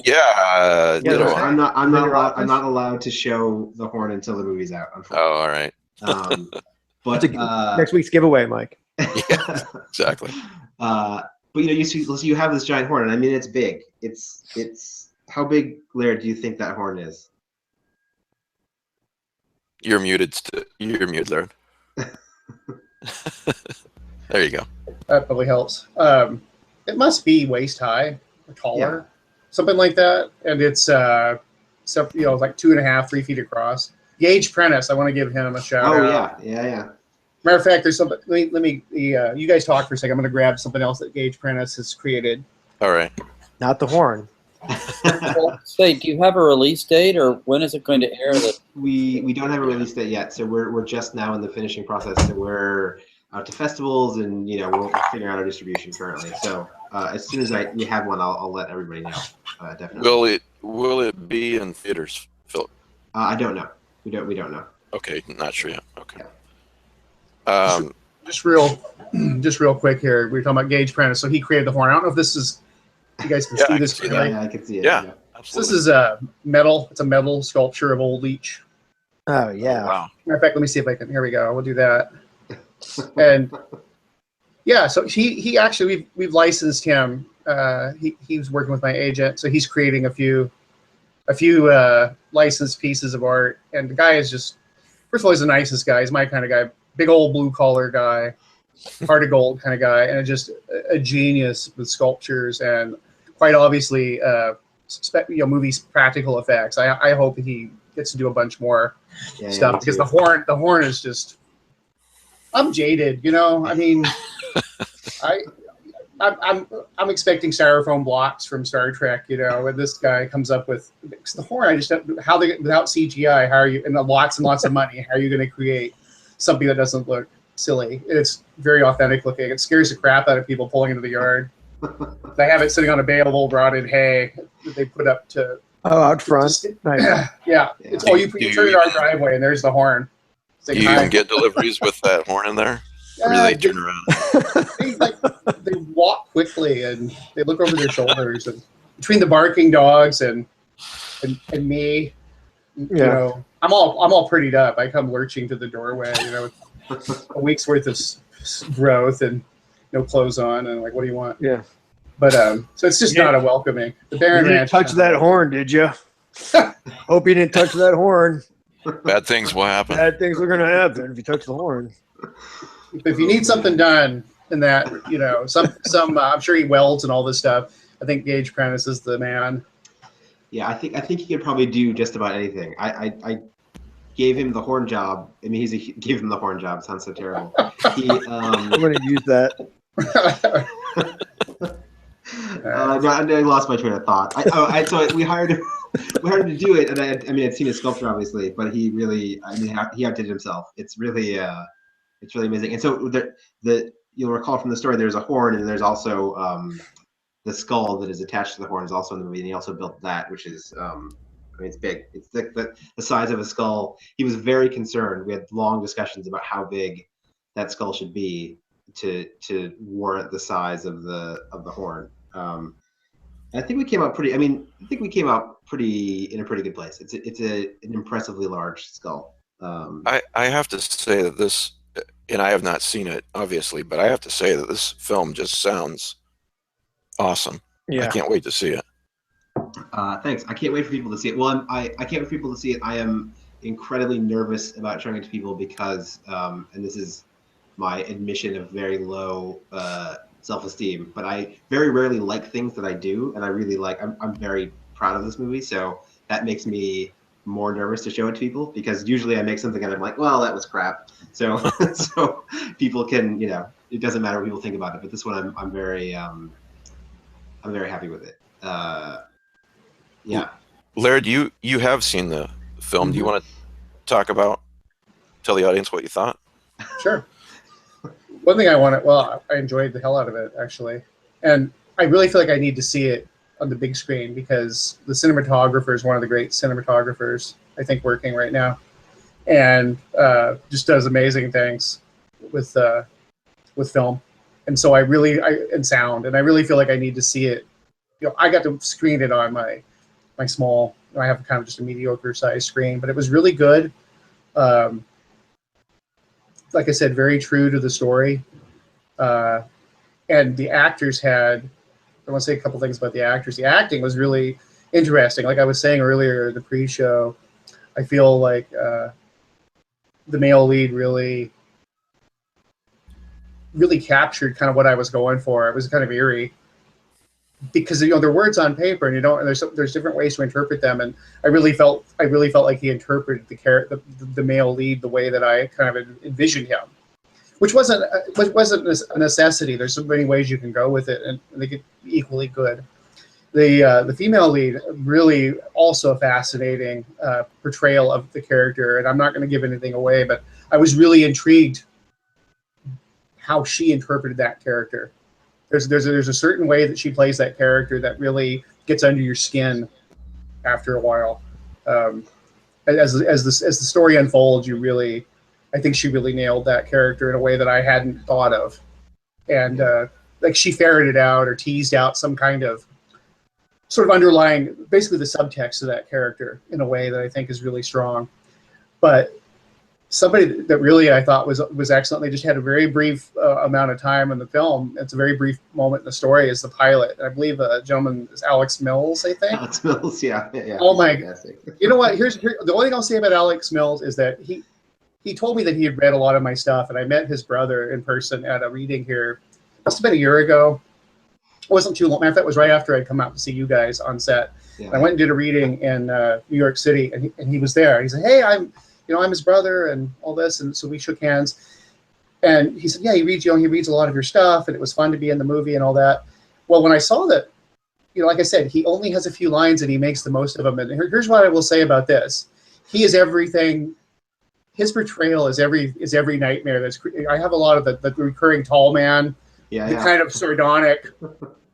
Yeah. I'm not allowed to show the horn until the movie's out, unfortunately. Oh, all right. But next week's giveaway, Mike. Yeah, exactly. But you have this giant horn, and I mean, it's big. It's how big, Laird, do you think that horn is? You're muted. You're muted, Laird. There you go. That probably helps. It must be waist high or taller, something like that. And it's like 2.5, 3 feet across. Gage Prentice, I want to give him a shout out. Yeah. Matter of fact, there's something. Let me. You guys talk for a second. I'm going to grab something else that Gage Prentice has created. All right. Not the horn. Well, say, do you have a release date, or when is it going to air? We don't have a release date yet, so we're just now in the finishing process. So we're out to festivals, and we're figuring out our distribution currently. So as soon as we have one, I'll let everybody know. Definitely. Will it be in theaters, Philip? I don't know. We don't know. Okay, not sure yet. Okay. Just real quick here. We were talking about Gage Prentice. So he created the horn. I don't know if this is. You guys can see this. Yeah, I can see it. Yeah. So this is a metal. It's a metal sculpture of Old Leech. Oh yeah. Wow. Matter of fact, let me see if I can. Here we go. We'll do that. And so he actually we've licensed him. He's working with my agent, so he's creating a few licensed pieces of art. And the guy is just, first of all, he's the nicest guy. He's my kind of guy. Big old blue collar guy, heart of gold kind of guy, and just a genius with sculptures and quite obviously movies practical effects. I hope he gets to do a bunch more stuff, because the horn is just, I'm jaded, I mean, I'm expecting styrofoam blocks from Star Trek, and this guy comes up with the horn. I just don't, without CGI, how are you, and lots of money, how are you going to create something that doesn't look silly? It's very authentic looking. It scares the crap out of people pulling into the yard. They have it sitting on a bale of old rotted hay that they put up to. Oh, out front. Nice. Yeah. It's, you turn it on our driveway, and there's the horn. Do you even get deliveries with that horn in there? Or do they turn around? They walk quickly, and they look over their shoulders. And between the barking dogs and me, I'm all prettied up. I come lurching to the doorway, with a week's worth of growth and no clothes on, and like, what do you want? Yeah. But so it's just not a welcoming. The Barron You didn't Ranch. touch that horn, did you? Hope you didn't touch that horn. Bad things will happen. Bad things are going to happen if you touch the horn. If you need something done in that, I'm sure he welds and all this stuff. I think Gage Prentice is the man. Yeah, I think he could probably do just about anything. I gave him the horn job. I mean, gave him the horn job. It sounds so terrible. I'm going to use that. No, I lost my train of thought. So we hired him. We hired him to do it, and I'd seen his sculpture obviously, but he really, he outdid himself. It's really amazing. And so you'll recall from the story, there's a horn, and there's also the skull that is attached to the horn is also in the movie, and he also built that, which is, it's big. It's the size of a skull. He was very concerned. We had long discussions about how big that skull should be to warrant the size of the horn. I think we came out pretty. In a pretty good place. It's an impressively large skull. I have to say that this, and I have not seen it obviously, but I have to say that this film just sounds awesome. Yeah. I can't wait to see it. Thanks. I can't wait for people to see it. Well, I can't wait for people to see it. I am incredibly nervous about showing it to people because, and this is my admission of very low self-esteem, but I very rarely like things that I do, and I really like. I'm very proud of this movie, so that makes me more nervous to show it to people because usually I make something and I'm like, well, that was crap. So so people can, it doesn't matter what people think about it. But this one, I'm very happy with it. Yeah. Laird, you have seen the film. Mm-hmm. Do you want to tell the audience what you thought? Sure. One thing I enjoyed the hell out of it, actually. And I really feel like I need to see it on the big screen because the cinematographer is one of the great cinematographers, I think, working right now. And just does amazing things with film. And so and sound. And I really feel like I need to see it. I got to screen it on my small, I have kind of just a mediocre size screen, but it was really good. Like I said, very true to the story. And the actors I want to say a couple things about the actors. The acting was really interesting. Like I was saying earlier in the pre-show, I feel like the male lead really captured kind of what I was going for. It was kind of eerie because they're words on paper, and there's different ways to interpret them. And I really felt like he interpreted the male lead the way that I kind of envisioned him, which wasn't a necessity. There's so many ways you can go with it, and they get equally good. The female lead, really also a fascinating portrayal of the character, and I'm not going to give anything away, but I was really intrigued how she interpreted that character. There's a certain way that she plays that character that really gets under your skin after a while. As the story unfolds, I think she really nailed that character in a way that I hadn't thought of, and like she ferreted out or teased out some kind of sort of underlying, basically the subtext of that character in a way that I think is really strong. But somebody that really I thought was excellent. They just had a very brief amount of time in the film. It's a very brief moment in the story. Is the pilot? I believe the gentleman is Alex Mills. I think. Alex Mills, yeah. Oh my! You know what? Here's the only thing I'll say about Alex Mills is that he told me that he had read a lot of my stuff, and I met his brother in person at a reading here. Must have been a year ago. It wasn't too long. Matter of fact, it was right after I'd come out to see you guys on set. Yeah. I went and did a reading in New York City, and he was there. He said, "Hey, I'm his brother and all this," and so we shook hands. And he said, "Yeah, he reads a lot of your stuff, and it was fun to be in the movie and all that." Well, when I saw that, like I said, he only has a few lines and he makes the most of them. And here's what I will say about this: he is everything. His portrayal is every nightmare. I have a lot of the recurring tall man, kind of sardonic,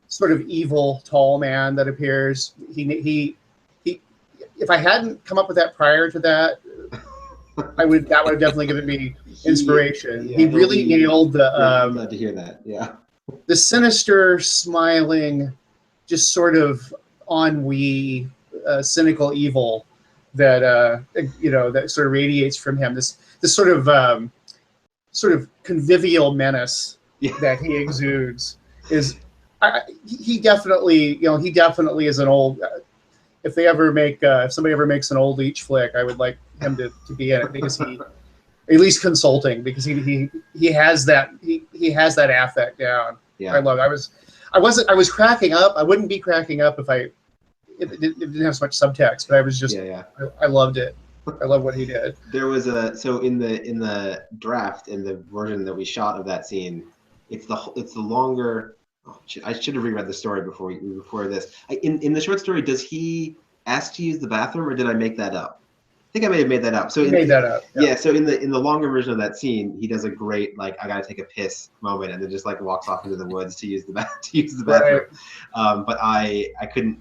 sort of evil tall man that appears. He. If I hadn't come up with that prior to that, that would have definitely given me inspiration. He really nailed the. I'm glad to hear that. Yeah. The sinister, smiling, just sort of ennui, cynical evil that that sort of radiates from him. This sort of convivial menace that he exudes is. He definitely is an old. if they ever make if somebody ever makes an old Leech flick, I would like him to be in it, because he, at least consulting, because he has that he has that affect down. Yeah. I love it. I was cracking up. I wouldn't be cracking up if it didn't have so much subtext, but I was just I loved it. I love what he did. There was so in the draft, in the version that we shot of that scene, it's the longer. Oh, I should have reread the story before this. In the short story, does he ask to use the bathroom, or did I make that up? I think I may have made that up. So you made that up. Yeah. So in the longer version of that scene, he does a great like I gotta take a piss moment, and then just like walks off into the woods to use the bathroom. Right. But I couldn't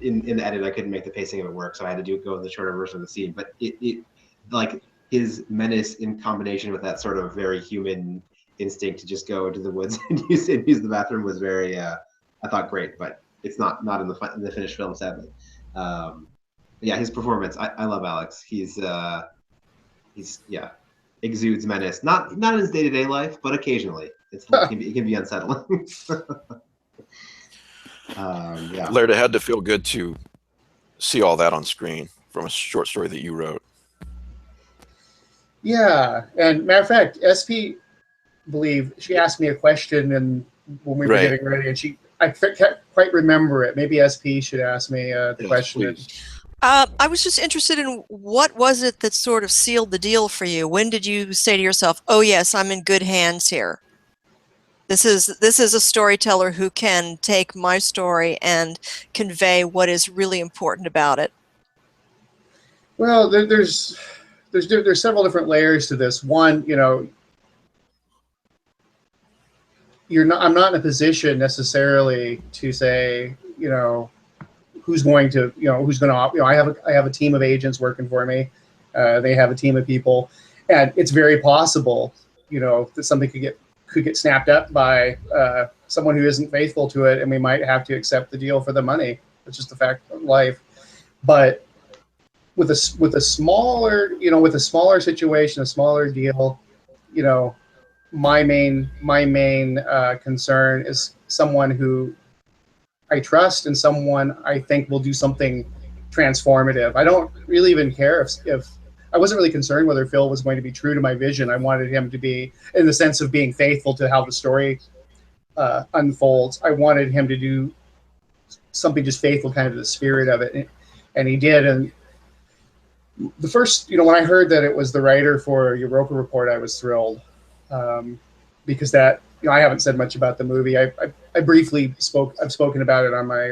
in the edit. I couldn't make the pacing of it work, so I had to go with the shorter version of the scene. But it like his menace in combination with that sort of very human instinct to just go into the woods and use the bathroom was very I thought great, but it's not in the finished film, sadly. Yeah, his performance, I love Alex. He's exudes menace, not in his day-to-day life, but occasionally it can be unsettling. Yeah, Laird, it had to feel good to see all that on screen from a short story that you wrote. Yeah, and matter of fact, SP believe she asked me a question, and when we were getting ready, and I can't quite remember it. Maybe SP should ask me the question. I was just interested in what was it that sort of sealed the deal for you? When did you say to yourself, "Oh yes, I'm in good hands here. This is a storyteller who can take my story and convey what is really important about it"? Well, there's several different layers to this. One, I'm not in a position necessarily to say, who's going to, I have a team of agents working for me. They have a team of people, and it's very possible, that something could get snapped up by someone who isn't faithful to it, and we might have to accept the deal for the money. It's just the fact of life. But with a smaller situation, a smaller deal, my main concern is someone who I trust and someone I think will do something transformative. I don't really even care if I wasn't really concerned whether Phil was going to be true to my vision. I wanted him to be, in the sense of being faithful to how the story unfolds. I wanted him to do something just faithful, kind of to the spirit of it, and he did. And the first, when I heard that it was the writer for Europa Report, I was thrilled. Because that, I haven't said much about the movie. I briefly I've spoken about it on my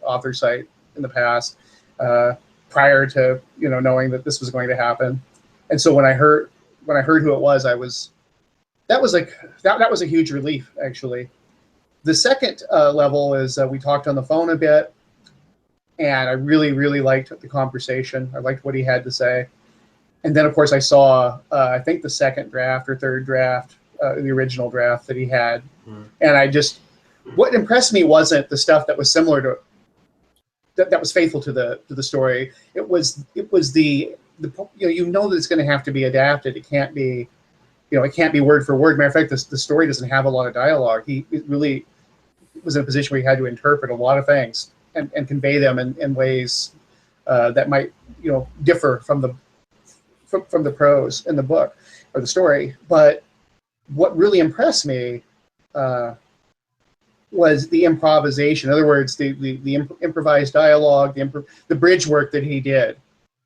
author site in the past, prior to knowing that this was going to happen. And so when I heard who it was, that was a huge relief, actually. The second level is we talked on the phone a bit, and I really, really liked the conversation. I liked what he had to say. And then, of course, I saw, I think, the second draft or third draft, the original draft that he had. And what impressed me wasn't the stuff that was similar to, that was faithful to the story. It was the that it's going to have to be adapted. It can't be, it can't be word for word. Matter of fact, the story doesn't have a lot of dialogue. He really was in a position where he had to interpret a lot of things and convey them in ways that might, differ from the prose in the book or the story. But what really impressed me was the improvisation. In other words, the improvised dialogue, the bridge work that he did.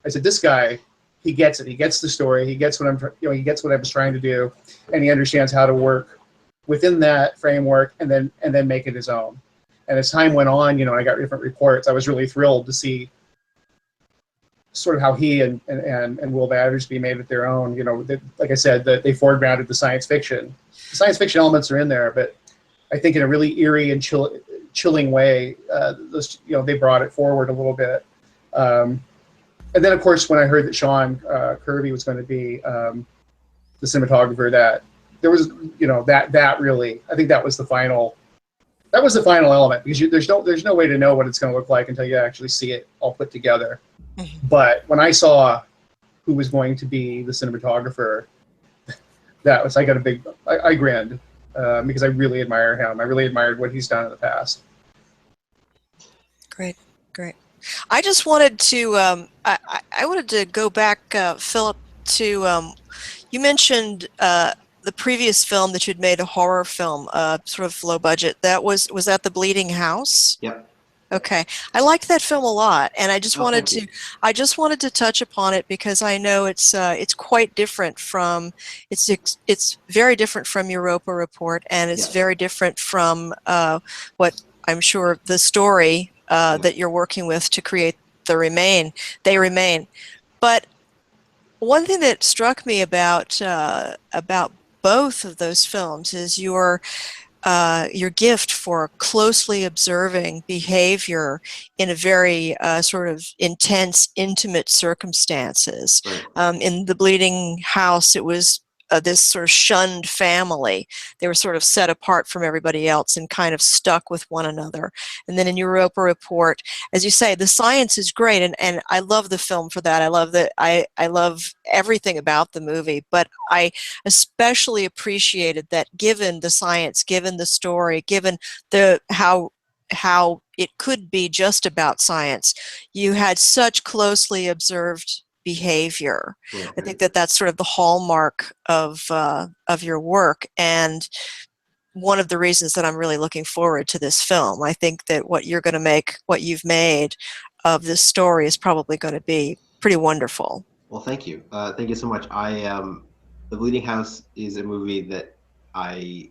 I said, this guy, he gets it. He gets the story. He gets he gets what I was trying to do, and he understands how to work within that framework and then make it his own. And as time went on, I got different reports. I was really thrilled to see sort of how he and Will Battersby made it their own. Like I said, that they foregrounded the science fiction. The science fiction elements are in there, but I think in a really eerie and chilling way, they brought it forward a little bit. And then, of course, when I heard that Sean Kirby was going to be the cinematographer, that there was, that really, I think that was the final element, because there's no way to know what it's going to look like until you actually see it all put together. But when I saw who was going to be the cinematographer, I grinned because I really admire him. I really admired what he's done in the past. Great. I just wanted to I wanted to go back, Philip, to you mentioned the previous film that you'd made, a horror film, sort of low budget. That was that The Bleeding House? Yep. Okay, I liked that film a lot, and I just wanted thank you. I just wanted to touch upon it because I know it's quite different from it's very different from Europa Report, and it's Yes. very different from what I'm sure the story that you're working with to create They Remain. But one thing that struck me about both of those films is your gift for closely observing behavior in a very sort of intense, intimate circumstances. Right. In The Bleeding House, it was this sort of shunned family. They were sort of set apart from everybody else and kind of stuck with one another. And then in Europa Report, as you say, the science is great, and I love the film for that. I love everything about the movie, but I especially appreciated that given the science, given the story, given the how it could be just about science, you had such closely observed behavior. Yeah. I think that that's sort of the hallmark of your work, and one of the reasons that I'm really looking forward to this film. I think that what you're going to make, what you've made of this story, is probably going to be pretty wonderful. Well, thank you. Thank you so much. The Bleeding House is a movie that I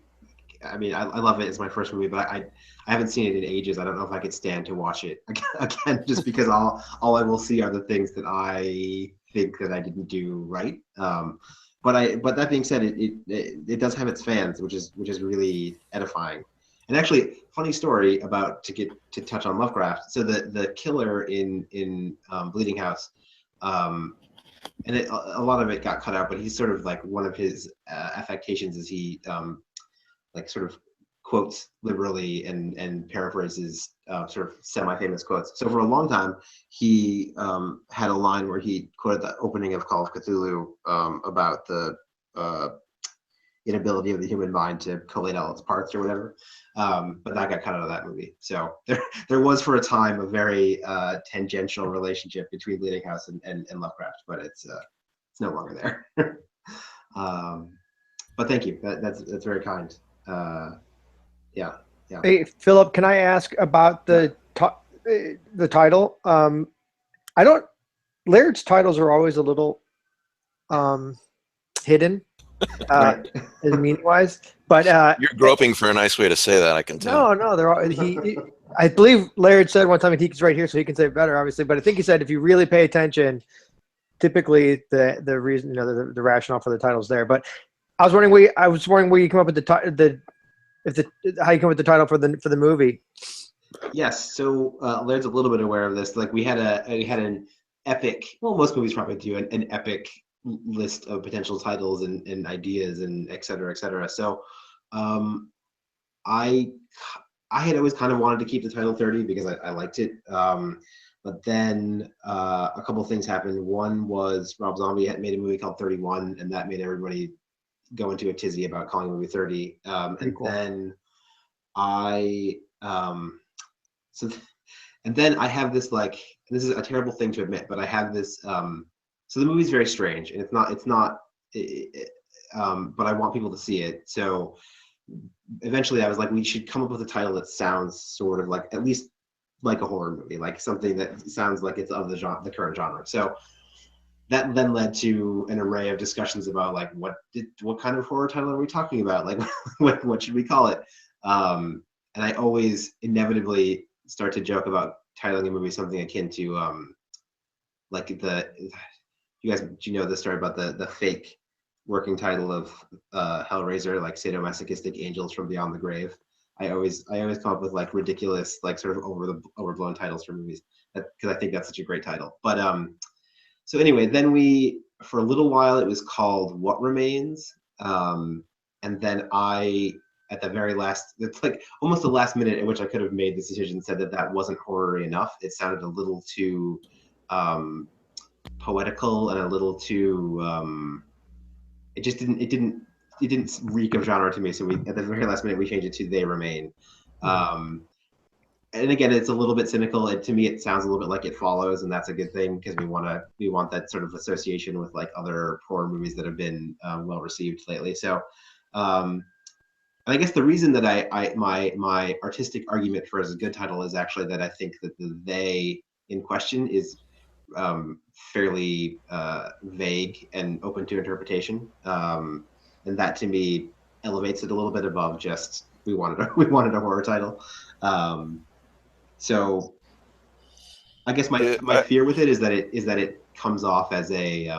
mean, I love it. It's my first movie, but I haven't seen it in ages. I don't know if I could stand to watch it again, just because all I will see are the things that I think that I didn't do right. But that being said, it does have its fans, which is really edifying. And actually, funny story to touch on Lovecraft. So the killer in Bleeding House, and a lot of it got cut out, but he's sort of like, one of his affectations is he like sort of quotes liberally and paraphrases sort of semi-famous quotes. So for a long time, he had a line where he quoted the opening of Call of Cthulhu about the inability of the human mind to collate all its parts or whatever. But that got cut out of that movie. So there was for a time a very tangential relationship between Bleeding House and Lovecraft, but it's no longer there. But thank you. That's very kind. Yeah. Hey, Philip, can I ask about the title? Laird's titles are always a little hidden, meaning wise. But you're groping for a nice way to say that, I can tell. No, they're all, I believe Laird said one time, and he's right here, so he can say it better, obviously. But I think he said if you really pay attention, typically the reason, the rationale for the title's there. But I was wondering where you come up with how you come up with the title for the movie. Yes, so Laird's a little bit aware of this. Like we had an epic. Well, most movies probably do an epic list of potential titles and ideas and et cetera, et cetera. So I had always kind of wanted to keep the title 30 because I liked it. But then a couple of things happened. One was Rob Zombie had made a movie called 31, and that made everybody go into a tizzy about calling the movie 30. And cool. Then then I have this, like, this is a terrible thing to admit, but I have this. So the movie's very strange, and it's not. But I want people to see it. So eventually, I was like, we should come up with a title that sounds sort of like, at least like a horror movie, like something that sounds like it's of the current genre. So that then led to an array of discussions about, like, what kind of horror title are we talking about? Like, what should we call it? And I always inevitably start to joke about titling a movie something akin to like you guys, do you know the story about the fake working title of Hellraiser, like sadomasochistic angels from beyond the grave? I always come up with, like, ridiculous, like, sort of overblown titles for movies, because I think that's such a great title. But so anyway, then for a little while it was called What Remains, and then at the very last, it's like almost the last minute at which I could have made this decision, said that wasn't horror enough. It sounded a little too poetical and a little too it didn't reek of genre to me. So at the very last minute we changed it to They Remain. And and again, it's a little bit cynical. To me, it sounds a little bit like It Follows, and that's a good thing because we want that sort of association with like other horror movies that have been well received lately. So, and I guess the reason that my artistic argument for as a good title is actually that I think that the they in question is fairly vague and open to interpretation, and that to me elevates it a little bit above just we wanted a horror title. So I guess my fear with it is that it comes off as a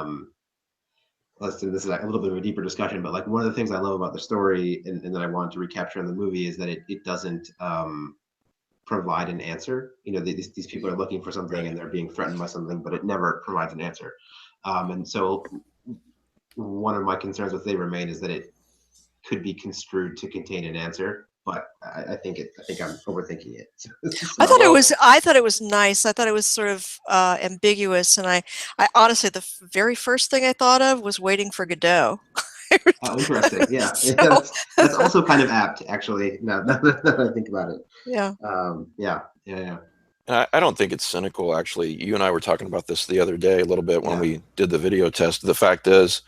listen, this is like a little bit of a deeper discussion, but like one of the things I love about the story and that I wanted to recapture in the movie is that it doesn't provide an answer. You know, these people are looking for something and they're being threatened by something, but it never provides an answer. And so one of my concerns with They Remain is that it could be construed to contain an answer, but I think I'm overthinking it. So, I thought it was nice. I thought it was sort of ambiguous, and I honestly, the very first thing I thought of was Waiting for Godot. Oh, interesting. Yeah, So- that's also kind of apt, actually. Now that I think about it. Yeah. Yeah. And I don't think it's cynical, actually. You and I were talking about this the other day a little bit when we did the video test. The fact is,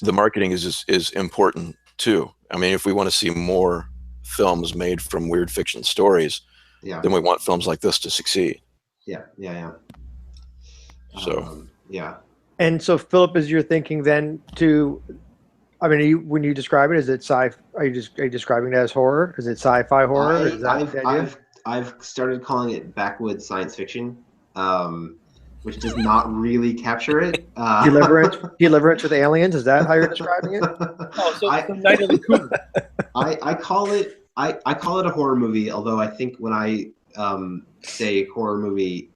the marketing is important too. I mean, if we want to see more films made from weird fiction stories, then we want films like this to succeed. Yeah. So yeah. And so, Philip, is your thinking then to? I mean, when you describe it, is it sci? Are you describing it as horror? Is it sci-fi horror? I've started calling it backwoods science fiction, which does not really capture it. Deliverance with aliens. Is that how you're describing it? Oh, so it's the Night of the Coon. I call it a horror movie. Although I think when I say horror movie,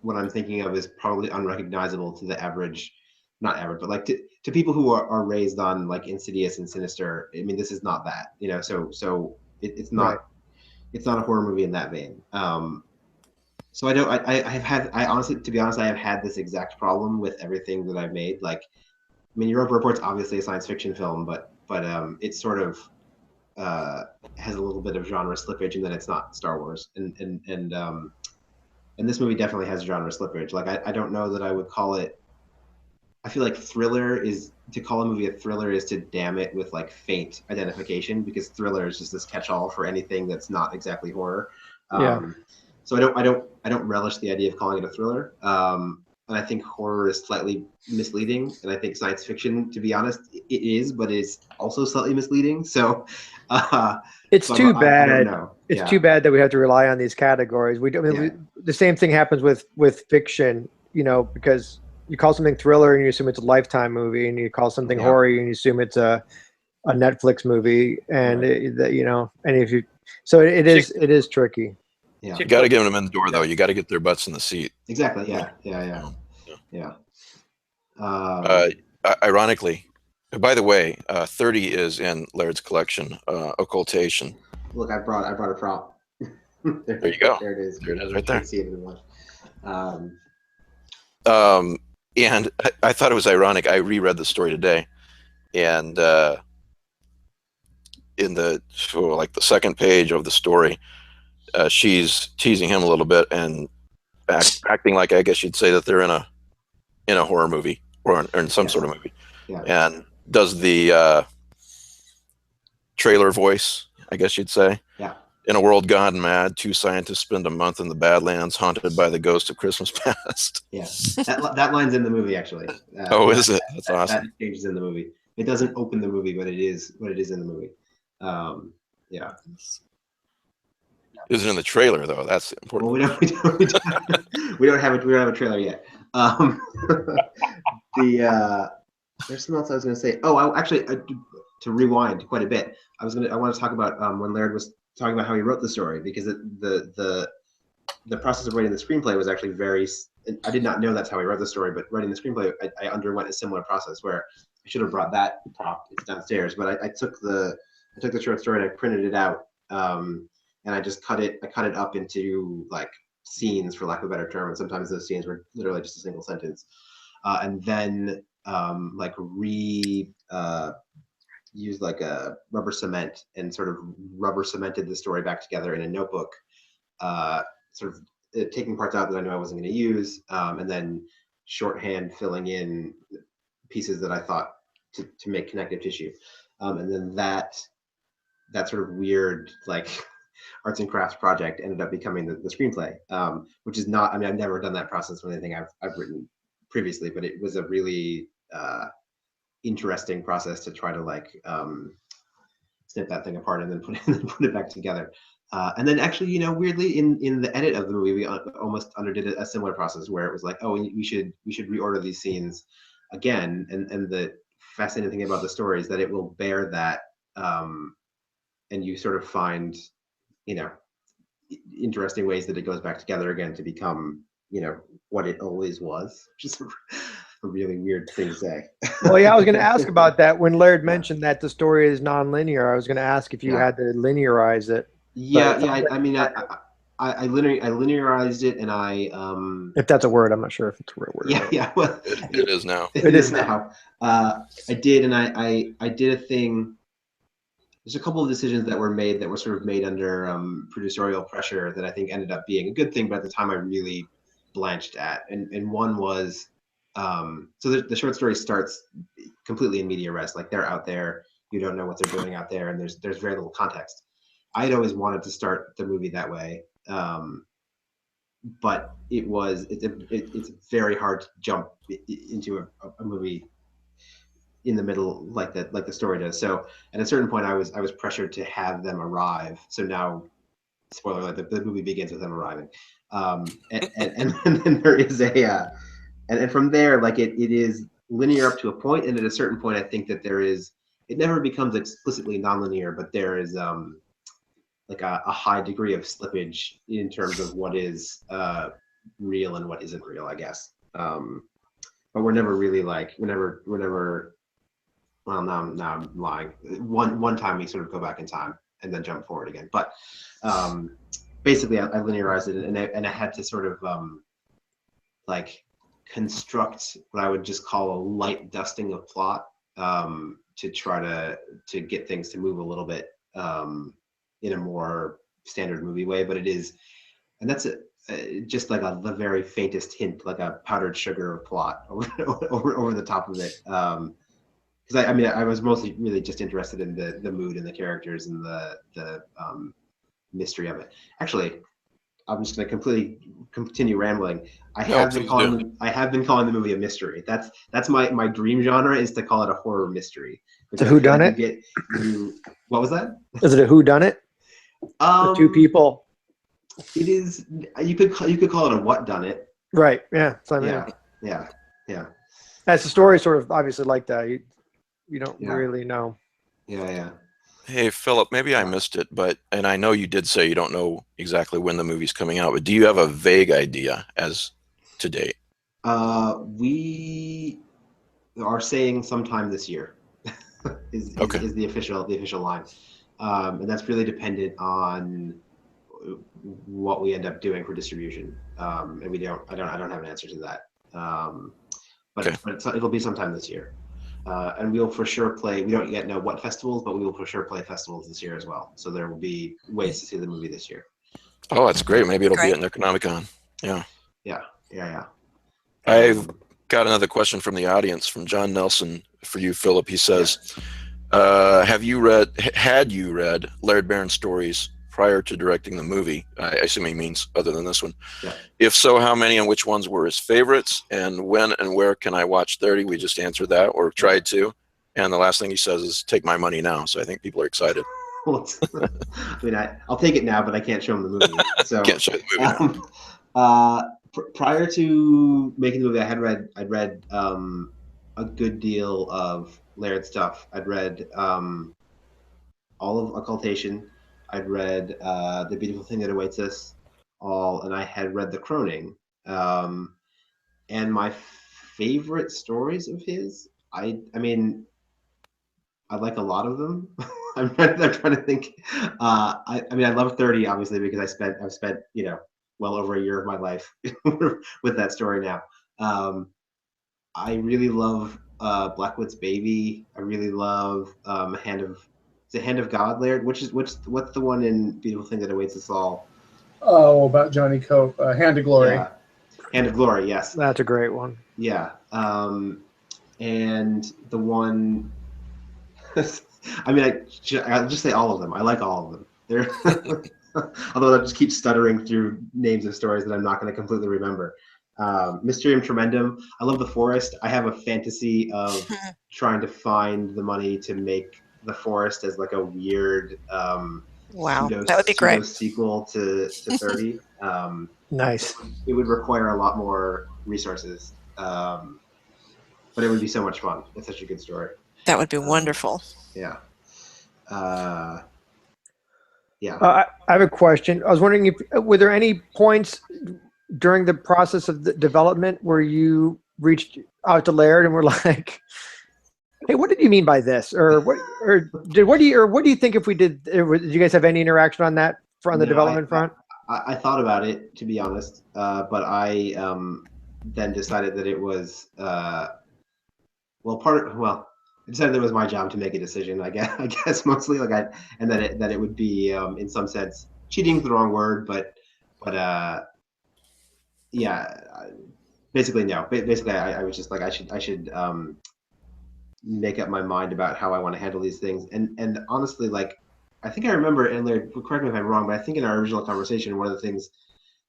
what I'm thinking of is probably unrecognizable to the average, not average, but like to people who are raised on like Insidious and Sinister. I mean, this is not that, you know. So it's not. Right. It's not a horror movie in that vein. So I honestly, to be honest, I have had this exact problem with everything that I've made. Like, I mean, Europa Report's obviously a science fiction film, but it sort of has a little bit of genre slippage, and then it's not Star Wars. And this movie definitely has genre slippage. Like, I don't know that I would call it. I feel like to call a movie a thriller is to damn it with like faint identification, because thriller is just this catch-all for anything that's not exactly horror. So I don't relish the idea of calling it a thriller. And I think horror is slightly misleading, and I think science fiction, to be honest, it is, but it's also slightly misleading. So it's too bad. I don't know. It's too bad that we have to rely on these categories. The same thing happens with fiction, you know, because you call something thriller and you assume it's a Lifetime movie, and you call something horror and you assume it's a Netflix movie, and you know, and if you, so it is tricky. Yeah, you got to get them in the door, though. You got to get their butts in the seat. Exactly. Yeah. Ironically, by the way, 30 is in Laird's collection, Occultation. Look, I brought a prop. There you go. There it is. There it is, right there. See it in the and I thought it was ironic. I reread the story today, and in the second page of the story, she's teasing him a little bit and acting like, I guess you'd say, that they're in a horror movie or in some sort of movie, and does the trailer voice, I guess you'd say. Yeah. In a world gone mad, two scientists spend a month in the Badlands, haunted by the ghost of Christmas past. Yeah, that line's in the movie, actually. Is it? That's awesome. That page is in the movie. It doesn't open the movie, but it is in the movie. Yeah. Is it in the trailer, though? That's important. Well, we don't have a trailer yet. There's something else I was going to say. Oh, actually, to rewind quite a bit, I want to talk about when Laird was talking about how he wrote the story, because the process of writing the screenplay was actually I did not know that's how he wrote the story, but writing the screenplay, I underwent a similar process where I should have brought that prop. It's downstairs, but I took the short story and I printed it out, and I just cut it up into like scenes, for lack of a better term, and sometimes those scenes were literally just a single sentence, and then used like a rubber cement and sort of rubber cemented the story back together in a notebook, sort of taking parts out that I knew I wasn't going to use, and then shorthand filling in pieces that I thought to make connective tissue. And then that sort of weird, like, arts and crafts project ended up becoming the screenplay, which is not, I mean, I've never done that process with anything I've written previously, but it was a really interesting process to try to, like, snip that thing apart and then put it back together. And then actually, you know, weirdly in the edit of the movie, we almost underdid a similar process where it was like, oh, we should reorder these scenes again. And the fascinating thing about the story is that it will bear that, and you sort of find, you know, interesting ways that it goes back together again to become, you know, what it always was, which is a really weird thing to say. Well, yeah, I was going to ask about that when Laird mentioned that the story is non-linear. I was going to ask if you had to linearize it. Yeah, I mean, I linearized it, and I if that's a word, I'm not sure if it's a real word. Yeah, well, it is now. It is now. I did, and I did a thing. There's a couple of decisions that were made that were sort of made under producerial pressure that I think ended up being a good thing, but at the time I really blanched at. And one was, so the short story starts completely in media res, like they're out there, you don't know what they're doing out there, and there's very little context. I'd always wanted to start the movie that way, but it's very hard to jump into a movie in the middle like the story does. So at a certain point I was pressured to have them arrive. So now, spoiler alert, the movie begins with them arriving. And then there is and from there, like it is linear up to a point, and at a certain point I think that it never becomes explicitly nonlinear, but there is like a high degree of slippage in terms of what is real and what isn't real, I guess. But we're never really like, well, now I'm lying. One time we sort of go back in time and then jump forward again. But basically, I linearized it, and I had to sort of like construct what I would just call a light dusting of plot to try to get things to move a little bit in a more standard movie way. But it is, and that's just like the very faintest hint, like a powdered sugar of plot over the top of it. Because I mean, I was mostly really just interested in the mood and the characters and the mystery of it. Actually, I'm just going to continue rambling. I have been calling the movie a mystery. That's my dream genre, is to call it a horror mystery. It's a whodunit? What was that? Is it a whodunit? Two people. It is. You could call it a what done it. Right. Yeah. So, yeah. That's the story, sort of obviously like that. You don't really know. Yeah. Hey, Philip, maybe I missed it, and I know you did say you don't know exactly when the movie's coming out, but do you have a vague idea as to date? We are saying sometime this year is the official line, and that's really dependent on what we end up doing for distribution, and I don't have an answer to that, but it'll be sometime this year. And we'll for sure play, we don't yet know what festivals, but we will for sure play festivals this year as well. So there will be ways to see the movie this year. Oh, that's great. Maybe it'll be at Necronomicon. Yeah. Yeah. I've got another question from the audience, from John Nelson, for you, Philip. He says, had you read Laird Barron stories prior to directing the movie? I assume he means other than this one. Yeah. If so, how many and which ones were his favorites? And when and where can I watch 30? We just answered that, or tried to. And the last thing he says is, take my money now. So I think people are excited. Well, I mean, I'll take it now, but I can't show him the movie. So can't show the movie. Prior to making the movie, I'd read a good deal of Laird stuff. I'd read all of Occultation. I'd read The Beautiful Thing That Awaits Us, and I had read The Croning. And my favorite stories of his, I mean, I like a lot of them. I'm trying to think. I mean, I love 30 obviously because I've spent well over a year of my life with that story now. I really love Blackwood's Baby. I really love Hand of God, Laird. What's the one in Beautiful Thing That Awaits Us All? Oh, about Johnny Cope, Hand of Glory. Yeah. Hand of Glory, yes. That's a great one. Yeah. And the one, I mean, I'll just say all of them. I like all of them. They're, although I just keep stuttering through names of stories that I'm not going to completely remember. Mysterium Tremendum. I love The Forest. I have a fantasy of trying to find the money to make The Forest as like a weird wow, that would be great. sequel to 30. Nice. It would require a lot more resources, but it would be so much fun. It's such a good story. That would be wonderful. Yeah. Yeah. I have a question. I was wondering if were there any points during the process of the development where you reached out to Laird and were like, "Hey, what did you mean by this?" Or what? Or what do you think if we did? Did you guys have any interaction on that the development front? I thought about it, to be honest, but I then decided that it was I decided it was my job to make a decision. I guess mostly and that it would be in some sense cheating is the wrong word, but yeah, basically no. Basically, I was just like I should make up my mind about how I want to handle these things, and honestly, like. I think I remember, and Laird, correct me if I'm wrong, but I think in our original conversation, one of the things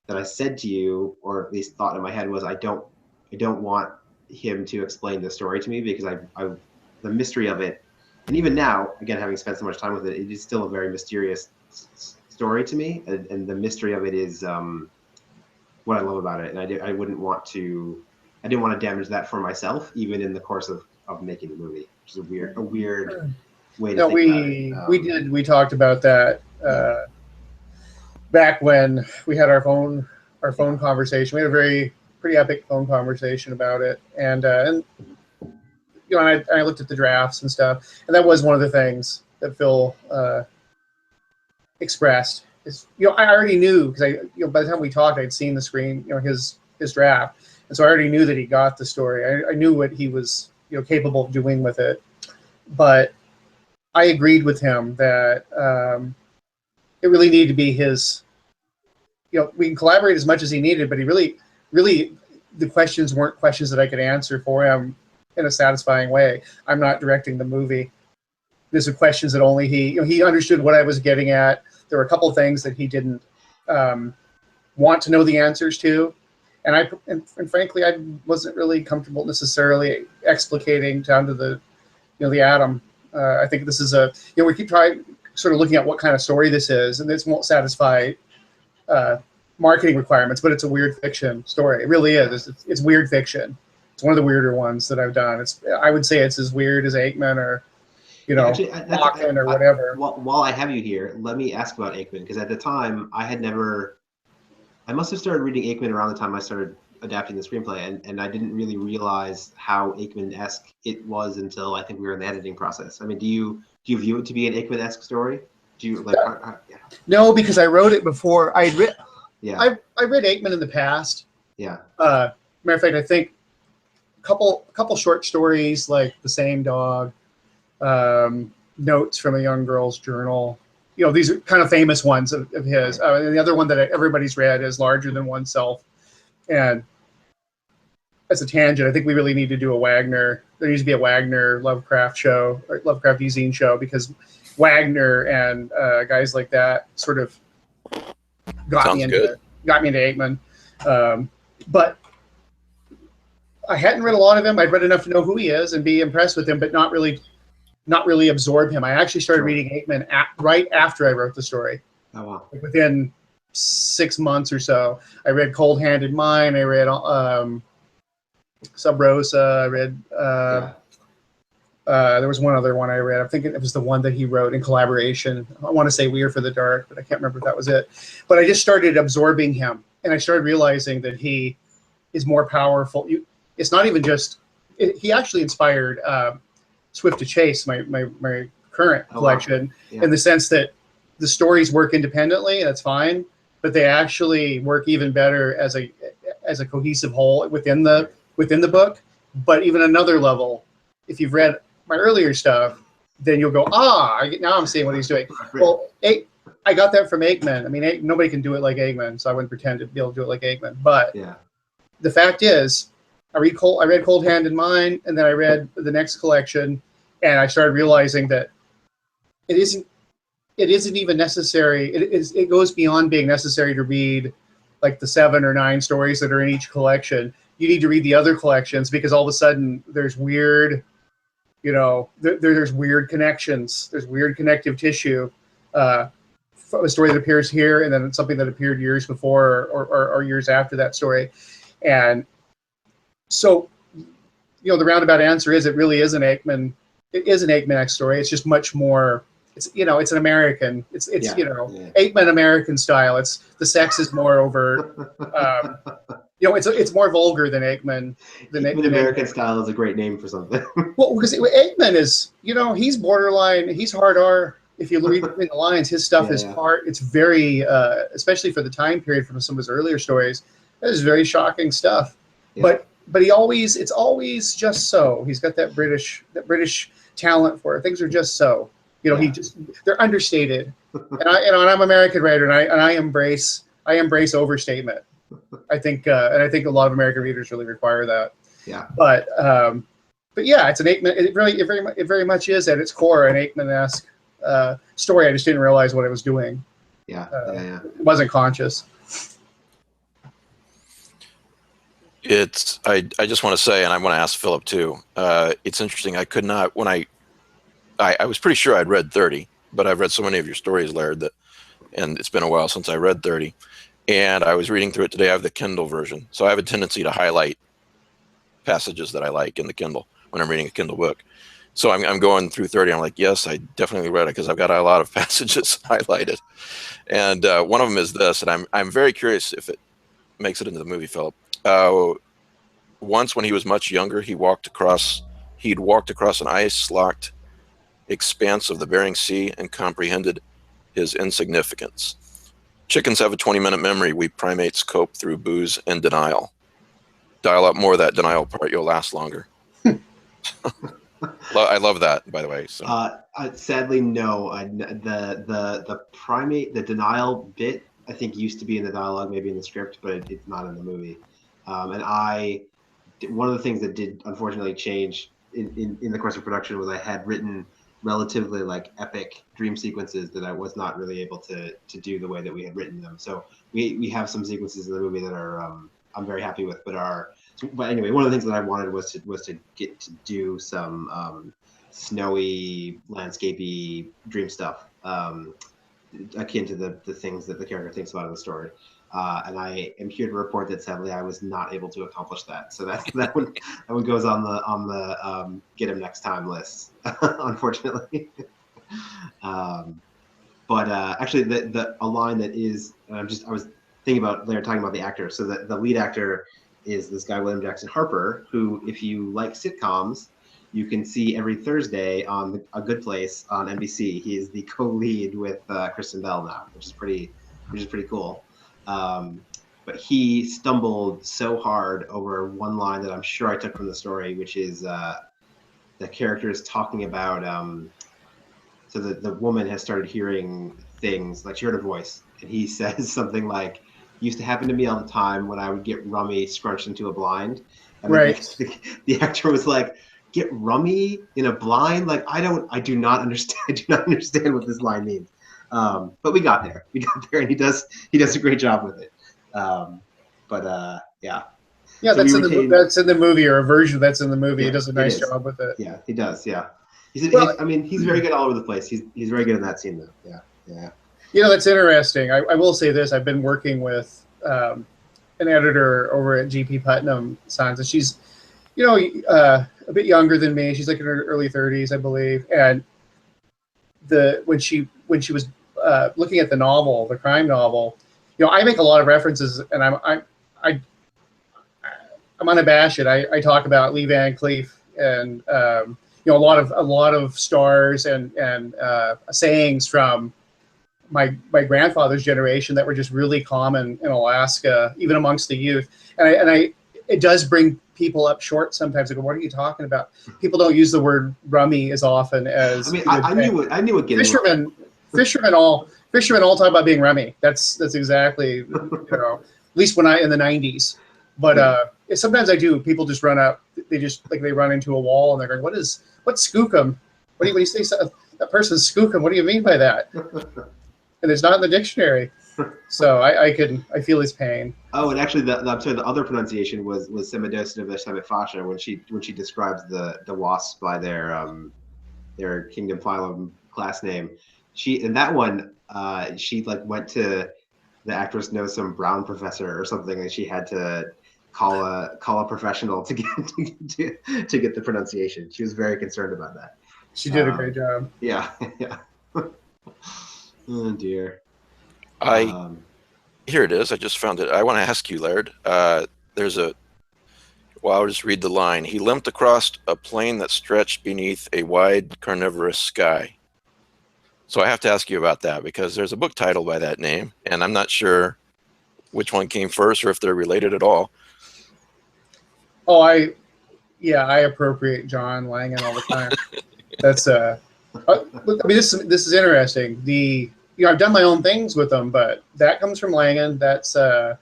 that I said to you, or at least thought in my head, was I don't want him to explain the story to me because the mystery of it, and even now, again, having spent so much time with it, it is still a very mysterious story to me, and the mystery of it is what I love about it, and I didn't want to damage that for myself, even in the course of making the movie, which is a weird. No, we talked about that back when we had our phone conversation. We had a pretty epic phone conversation about it, and you know, I looked at the drafts and stuff, and that was one of the things that Phil expressed. Is, you know, I already knew because by the time we talked, I'd seen the screen, you know, his draft, and so I already knew that he got the story. I knew what he was, you know, capable of doing with it, but I agreed with him that it really needed to be his. You know, we can collaborate as much as he needed, but he really, the questions weren't questions that I could answer for him in a satisfying way. I'm not directing the movie. These are questions that only he. You know, he understood what I was getting at. There were a couple of things that he didn't want to know the answers to, and frankly, I wasn't really comfortable necessarily explicating down to the, you know, the atom. I think this is we keep trying sort of looking at what kind of story this is, and this won't satisfy marketing requirements, but it's a weird fiction story. It really is. It's weird fiction. It's one of the weirder ones that I've done. I would say it's as weird as Aikman or, you know, Hawken or whatever. While I have you here, let me ask about Aikman, because at the time I must have started reading Aikman around the time I started adapting the screenplay, and I didn't really realize how Aikman-esque it was until I think we were in the editing process. I mean, do you view it to be an Aikman-esque story? Do you like? Yeah. No, because I wrote it before. I read Aikman in the past. Yeah. Matter of fact, I think a couple short stories like The Same Dog, Notes from a Young Girl's Journal. You know, these are kind of famous ones of his. And the other one that everybody's read is Larger Than Oneself. And as a tangent, I think we really need to do a Wagner. There needs to be a Wagner Lovecraft show, or Lovecraft zine show, because Wagner and guys like that sort of got me into Aikman. But I hadn't read a lot of him. I'd read enough to know who he is and be impressed with him, but not really absorb him. I actually started reading Aikman right after I wrote the story. Oh wow! Like within 6 months or so, I read Cold Handed Mine. I read Sub Rosa. I read there was one other one I read. I'm thinking it was the one that he wrote in collaboration. I want to say We're for the Dark, but I can't remember if that was it. But I just started absorbing him, and I started realizing that he is more powerful. It's not even just. He actually inspired Swift to Chase, my current collection, in the sense that the stories work independently, and that's fine, but they actually work even better as a cohesive whole within the book. But even another level, if you've read my earlier stuff, then you'll go, now I'm seeing what he's doing. Well, I got that from Aikman. I mean, nobody can do it like Aikman, so I wouldn't pretend to be able to do it like Aikman. But the fact is, I read Cold Hand in mine, and then I read the next collection, and I started realizing that it isn't even necessary. It goes beyond being necessary to read like the 7 or 9 stories that are in each collection. You need to read the other collections because all of a sudden there's weird, there's weird connections. There's weird connective tissue. A story that appears here, and then something that appeared years before or years after that story, and so, the roundabout answer is it really is an Aikman. It is an Aikman-esque story. It's just much more. It's it's an American. It's Aikman American style. It's the sex is more overt. It's more vulgar than Aikman. Than American style is a great name for something. Well, because Aikman is he's borderline. He's hard R. If you read between the lines, his stuff is hard. It's very, especially for the time period from some of his earlier stories. That is very shocking stuff. Yeah. But it's always just so. He's got that British talent for it. Things are just so. They're understated. And I'm an American writer, and I embrace overstatement. I think a lot of American readers really require that. Yeah. But yeah, it's an Aikman. It very much is at its core an Aikman-esque story. I just didn't realize what I was doing. Yeah. It wasn't conscious. I just want to say, and I want to ask Philip too. It's interesting. I could not when I was pretty sure I'd read 30, but I've read so many of your stories, Laird, and it's been a while since I read 30. And I was reading through it today. I have the Kindle version, so I have a tendency to highlight passages that I like in the Kindle when I'm reading a Kindle book. So I'm going through 30. I'm like, yes, I definitely read it because I've got a lot of passages highlighted. And one of them is this, and I'm very curious if it makes it into the movie, Philip. Once when he was much younger, he'd walked across an ice-locked expanse of the Bering Sea and comprehended his insignificance. Chickens have a 20-minute memory. We primates cope through booze and denial. Dial up more of that denial part. You'll last longer. I love that, by the way. So. Sadly, no. The primate, the denial bit, I think used to be in the dialogue, maybe in the script, but it's not in the movie. One of the things that did unfortunately change in the course of production was I had written relatively like epic dream sequences that I was not really able to do the way that we had written them. So we have some sequences in the movie that are I'm very happy with, but anyway, one of the things that I wanted was to get to do some snowy, landscapey dream stuff akin to the things that the character thinks about in the story. And I am here to report that sadly I was not able to accomplish that. So that one goes on the get him next time list, unfortunately. But actually, a line that is I was thinking about Laird talking about the actor. So the lead actor is this guy William Jackson Harper, who, if you like sitcoms, you can see every Thursday on A Good Place on NBC. He is the co-lead with Kristen Bell now, which is pretty cool. But he stumbled so hard over one line that I'm sure I took from the story, which is the character is talking about so the woman has started hearing things, like she heard a voice, and he says something like, used to happen to me all the time when I would get rummy scrunched into a blind. And right. The actor was like, get rummy in a blind? Like, I do not understand what this line means. But we got there, and he does a great job with it. Yeah. Yeah, so that's in the movie, or a version that's in the movie. He does a nice job with it. Yeah, he does. Yeah. He's very good all over the place. He's very good in that scene, though. Yeah. That's interesting. I will say this. I've been working with an editor over at GP Putnam Sons, and she's, a bit younger than me. She's like in her early 30s, I believe. And when she was looking at the novel, the crime novel, I make a lot of references, and I'm unabashed. I talk about Lee Van Cleef and a lot of stars and sayings from my grandfather's generation that were just really common in Alaska, even amongst the youth. And it does bring people up short sometimes. I go, what are you talking about? People don't use the word rummy as often as. I knew what fishermen all. fishermen all talk about being rummy. That's exactly, you know, at least when in the 90s. But sometimes I do. People just run up. They run into a wall and they're going, what's skookum? What do you say? That person's skookum. What do you mean by that? And it's not in the dictionary. So I feel his pain. Oh, and actually, the other pronunciation was Semidosina semifascia when she describes the wasps by their kingdom phylum class name. In that one, she like went to the actress knows some Brown professor or something, and she had to call a professional to get the pronunciation. She was very concerned about that. She did a great job. Yeah, yeah. Oh dear. Here it is. I just found it. I want to ask you, Laird. I'll just read the line. He limped across a plain that stretched beneath a wide carnivorous sky. So I have to ask you about that because there's a book title by that name, and I'm not sure which one came first or if they're related at all. Oh, I appropriate John Langan all the time. That's I mean, this is interesting. I've done my own things with them, but that comes from Langan. That's there's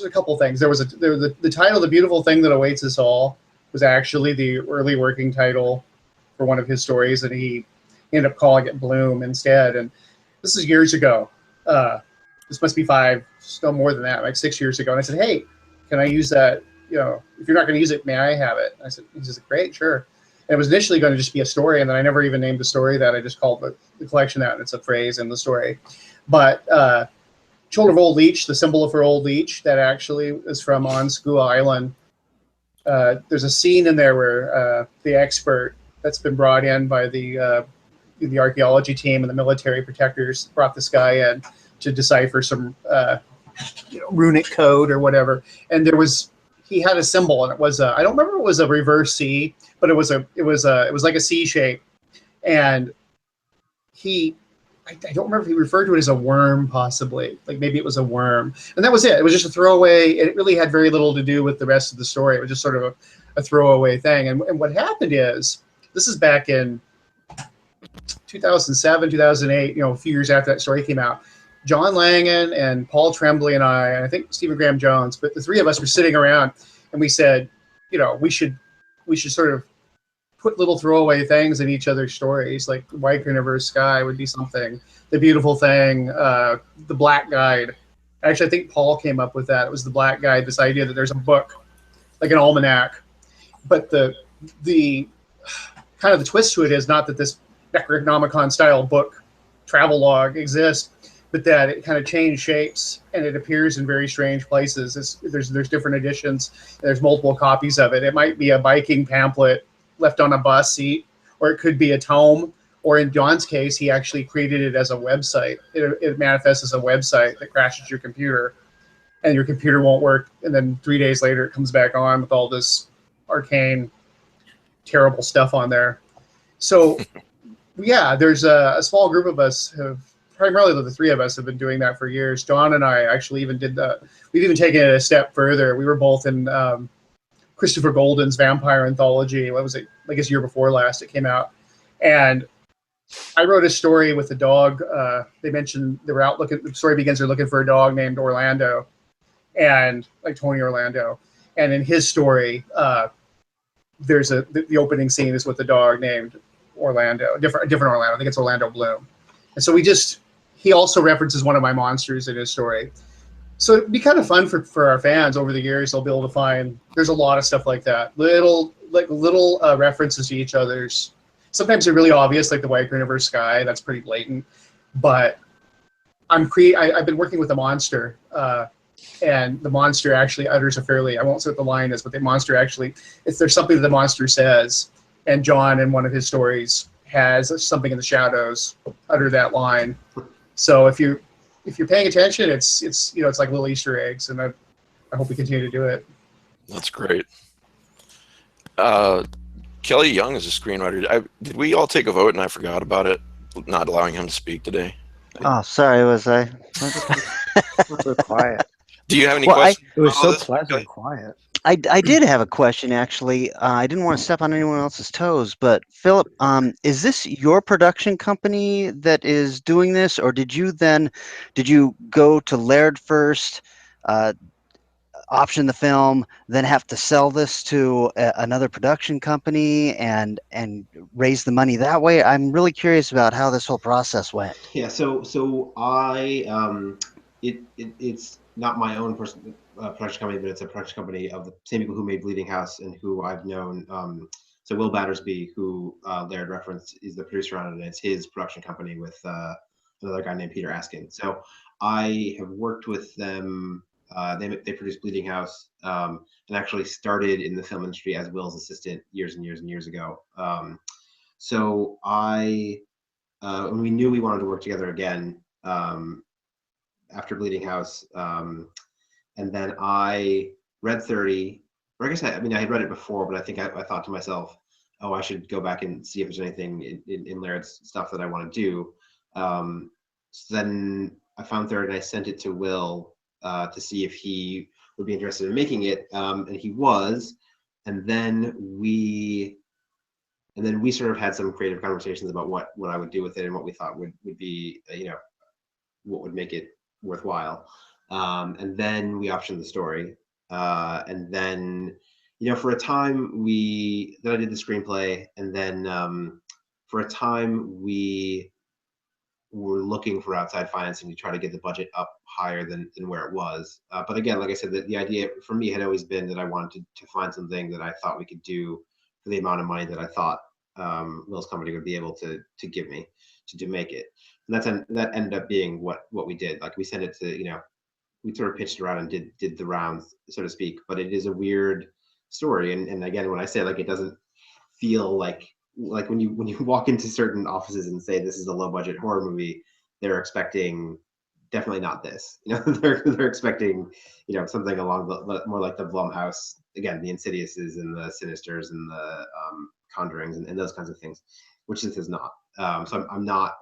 a couple things. There was the title, "The Beautiful Thing That Awaits Us All," was actually the early working title for one of his stories, and he ended up calling it Bloom instead. And this is years ago. This must be still more than that, like 6 years ago. And I said, "Hey, can I use that? You know, if you're not going to use it, may I have it?" I said, "He says, great, sure." And it was initially going to just be a story, and then I never even named the story that. I just called the collection that, and it's a phrase in the story. But Children of Old Leech, the symbol for Old Leech, that actually is from On School Island. There's a scene in there where the expert that's been brought in by the archaeology team and the military protectors brought this guy in to decipher some runic code or whatever. And he had a symbol, and it was I don't remember if it was a reverse C, but it was like a C shape. And I don't remember if he referred to it as a worm, possibly. Like maybe it was a worm. And that was it. It was just a throwaway. It really had very little to do with the rest of the story. It was just sort of a throwaway thing. And what happened is, this is back in 2007, 2008, a few years after that story came out. John Langan and Paul Tremblay and I think Stephen Graham Jones, but the three of us were sitting around and we said, we should sort of put little throwaway things in each other's stories. Like White Carnivorous Sky would be something, The Beautiful Thing, The Black Guide. Actually, I think Paul came up with that. It was The Black Guide, this idea that there's a book, like an almanac. But the kind of the twist to it is not that this Necronomicon style book travel log exists, but that it kind of changed shapes and it appears in very strange places. There's different editions. There's multiple copies of it. It might be a biking pamphlet left on a bus seat, or it could be a tome, or in John's case, he actually created it as a website. It manifests as a website that crashes your computer, and your computer won't work, and then 3 days later it comes back on with all this arcane, terrible stuff on there. So, yeah, there's a small group of us primarily the three of us have been doing that for years. John and I actually even did we've even taken it a step further. We were both in Christopher Golden's vampire anthology. What was it? I guess year before last it came out. And I wrote a story with a dog. They mentioned they were out the story begins they're looking for a dog named Orlando, and like Tony Orlando. And in his story, there's the opening scene is with a dog named Orlando, a different Orlando. I think it's Orlando Bloom. And so he also references one of my monsters in his story. So it'd be kind of fun for our fans over the years. They'll be able to find, there's a lot of stuff like that. Little references to each other's. Sometimes they're really obvious, like the White Carnivorous Sky. That's pretty blatant. But I've been working with a monster, and the monster actually utters I won't say what the line is, but the monster actually, there's something that the monster says, and John in one of his stories has something in the shadows utter that line. So if you're paying attention, it's like little Easter eggs, and I hope we continue to do it. That's great. Kelly Young is a screenwriter. Did we all take a vote and I forgot about it, not allowing him to speak today? Oh, sorry, was I? So quiet. Do you have any questions? It was so pleasant and quiet. I did have a question actually. I didn't want to step on anyone else's toes, but Philip, is this your production company that is doing this, or did you go to Laird first, option the film, then have to sell this to another production company and raise the money that way? I'm really curious about how this whole process went. Yeah, so I it's not my own production company, but it's a production company of the same people who made Bleeding House and who I've known. So Will Battersby, who Laird referenced, is the producer on it, and it's his production company with another guy named Peter Askin. So I have worked with them. They produced Bleeding House and actually started in the film industry as Will's assistant years and years and years ago. So and we knew we wanted to work together again after Bleeding House. And then I read 30, or I guess I mean, I had read it before, but I think I thought to myself, oh, I should go back and see if there's anything in Laird's stuff that I want to do. So then I found 30 and I sent it to Will to see if he would be interested in making it. And he was. And then we sort of had some creative conversations about what I would do with it and what we thought would be, what would make it worthwhile. And then we optioned the story. And then, for a time then I did the screenplay, and then for a time we were looking for outside financing to try to get the budget up higher than where it was. But again, like I said, the idea for me had always been that I wanted to find something that I thought we could do for the amount of money that I thought Will's company would be able to give me to make it. And that ended up being what we did. Like we sent it to, we sort of pitched around and did the rounds, so to speak. But it is a weird story. And again, when I say like it doesn't feel like when you walk into certain offices and say this is a low budget horror movie, they're expecting definitely not this. They're expecting something along the more like the Blumhouse, again, the Insidiouses and the Sinisters and the Conjurings and those kinds of things, which this is not. So I'm not.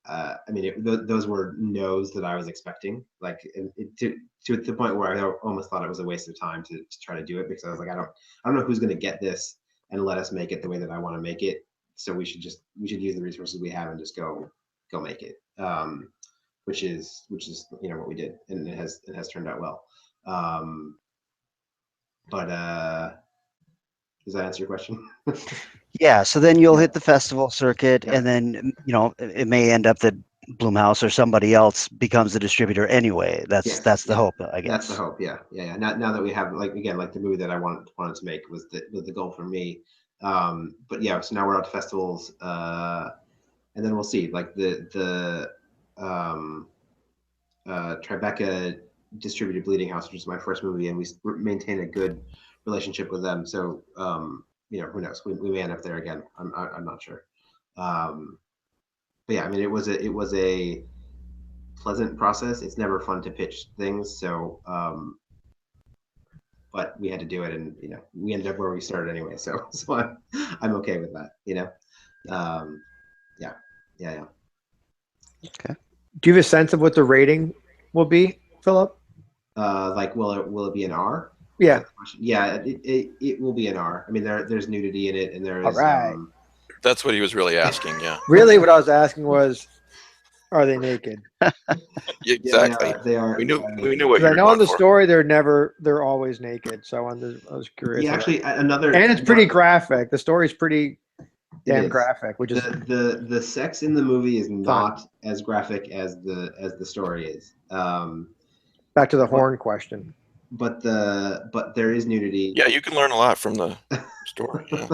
I mean, those were no's that I was expecting, like to the point where I almost thought it was a waste of time to try to do it, because I was like, I don't know who's going to get this and let us make it the way that I want to make it. So we should use the resources we have and just go make it, which is what we did, and it has turned out well. But does that answer your question? Yeah, so then you'll hit the festival circuit, and then it may end up that Blumhouse or somebody else becomes the distributor anyway. That's the hope, I guess. That's the hope. Yeah. Now that we have like the movie that I wanted to make was the goal for me. But yeah, so now we're out to festivals, and then we'll see. Like the Tribeca distributed Bleeding House, which is my first movie, and we maintain a good relationship with them. So who knows? We may end up there again. I'm not sure. But yeah, I mean, it was a pleasant process. It's never fun to pitch things, so but we had to do it, and we ended up where we started anyway. So I'm okay with that. Yeah. Okay. Do you have a sense of what the rating will be, Philip? Like, will it be an R? Yeah. Yeah, it will be an R. I mean, there's nudity in it, and there's. All right. That's what he was really asking. Yeah. Really, what I was asking was, are they naked? Exactly. Yeah, they are. We knew what you I were know in the for. story they're always naked. So I was curious. Yeah, actually, another. And it's pretty graphic. The story's pretty damn graphic, which is the sex in the movie is not as graphic as the story is. Back to the horn question. But there is nudity. Yeah, you can learn a lot from the story. Yeah.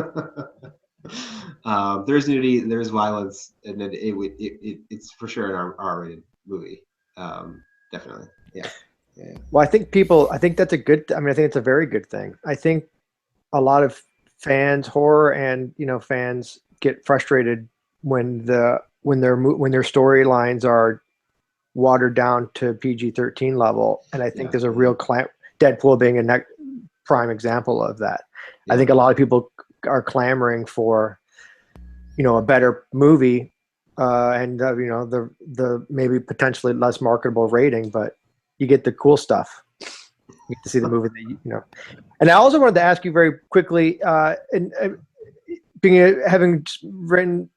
There's nudity, there's violence, and it's for sure an R-rated movie. Definitely. Yeah. Well, I think that's a good. I mean, I think it's a very good thing. I think a lot of horror and fans get frustrated when their storylines are watered down to PG-13 level, and I think there's a real Deadpool being a prime example of that. I think a lot of people are clamoring for a better movie, and the maybe potentially less marketable rating, but you get the cool stuff. You get to see the movie that you know. And I also wanted to ask you very quickly, and having written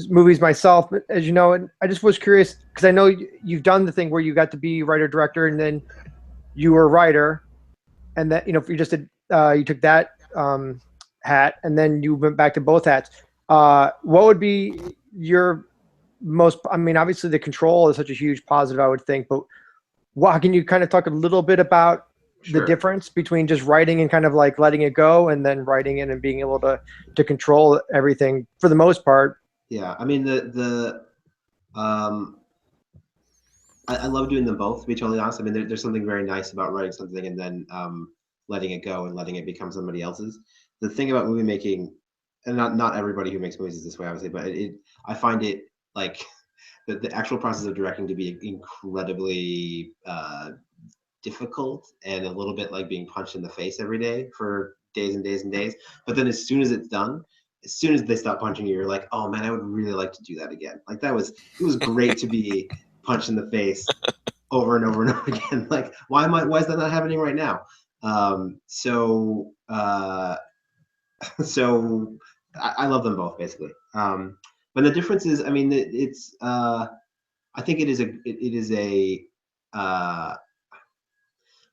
movies myself, as you know, and I just was curious because I know you've done the thing where you got to be writer director, and then you were a writer, and that if you just did, you took that hat, and then you went back to both hats. What would be your most? I mean, obviously the control is such a huge positive, I would think, but can you kind of talk a little bit about the difference between just writing and kind of like letting it go, and then writing it and being able to control everything for the most part? Yeah, I mean I love doing them both, to be totally honest. I mean, there's something very nice about writing something and then letting it go and letting it become somebody else's. The thing about movie making, and not everybody who makes movies is this way, obviously, but I find it like the actual process of directing to be incredibly difficult and a little bit like being punched in the face every day for days and days and days. But then as soon as it's done, as soon as they stop punching you, you're like, oh man, I would really like to do that again. Like it was great to be punched in the face over and over and over again. Like why is that not happening right now? So I love them both basically. But the difference is, I mean, it's I think it is I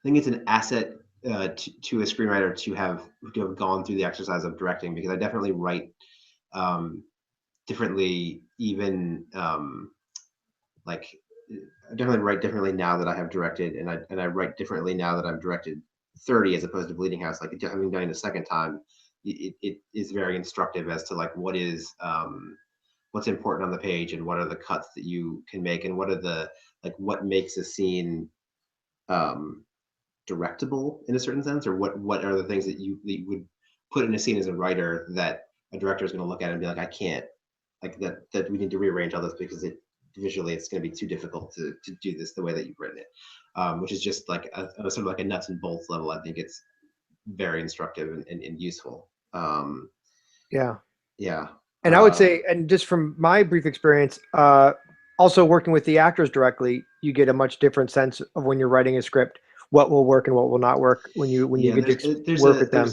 think it's an asset to a screenwriter to have gone through the exercise of directing, because I definitely write differently, even like I definitely write differently now that I have directed, and I write differently now that I've directed 30 as opposed to Bleeding House. Like having done it a second time, it is very instructive as to like what's important on the page and what are the cuts that you can make, and what are the what makes a scene directable in a certain sense, or what are the things that you would put in a scene as a writer that a director is going to look at and be like, I can't, like that we need to rearrange all this because visually it's going to be too difficult to do this the way that you've written it, which is just like a sort of like a nuts and bolts level. I think it's very instructive and useful. Yeah. And I would say, and just from my brief experience, also working with the actors directly, you get a much different sense of when you're writing a script, what will work and what will not work when you get to work with them.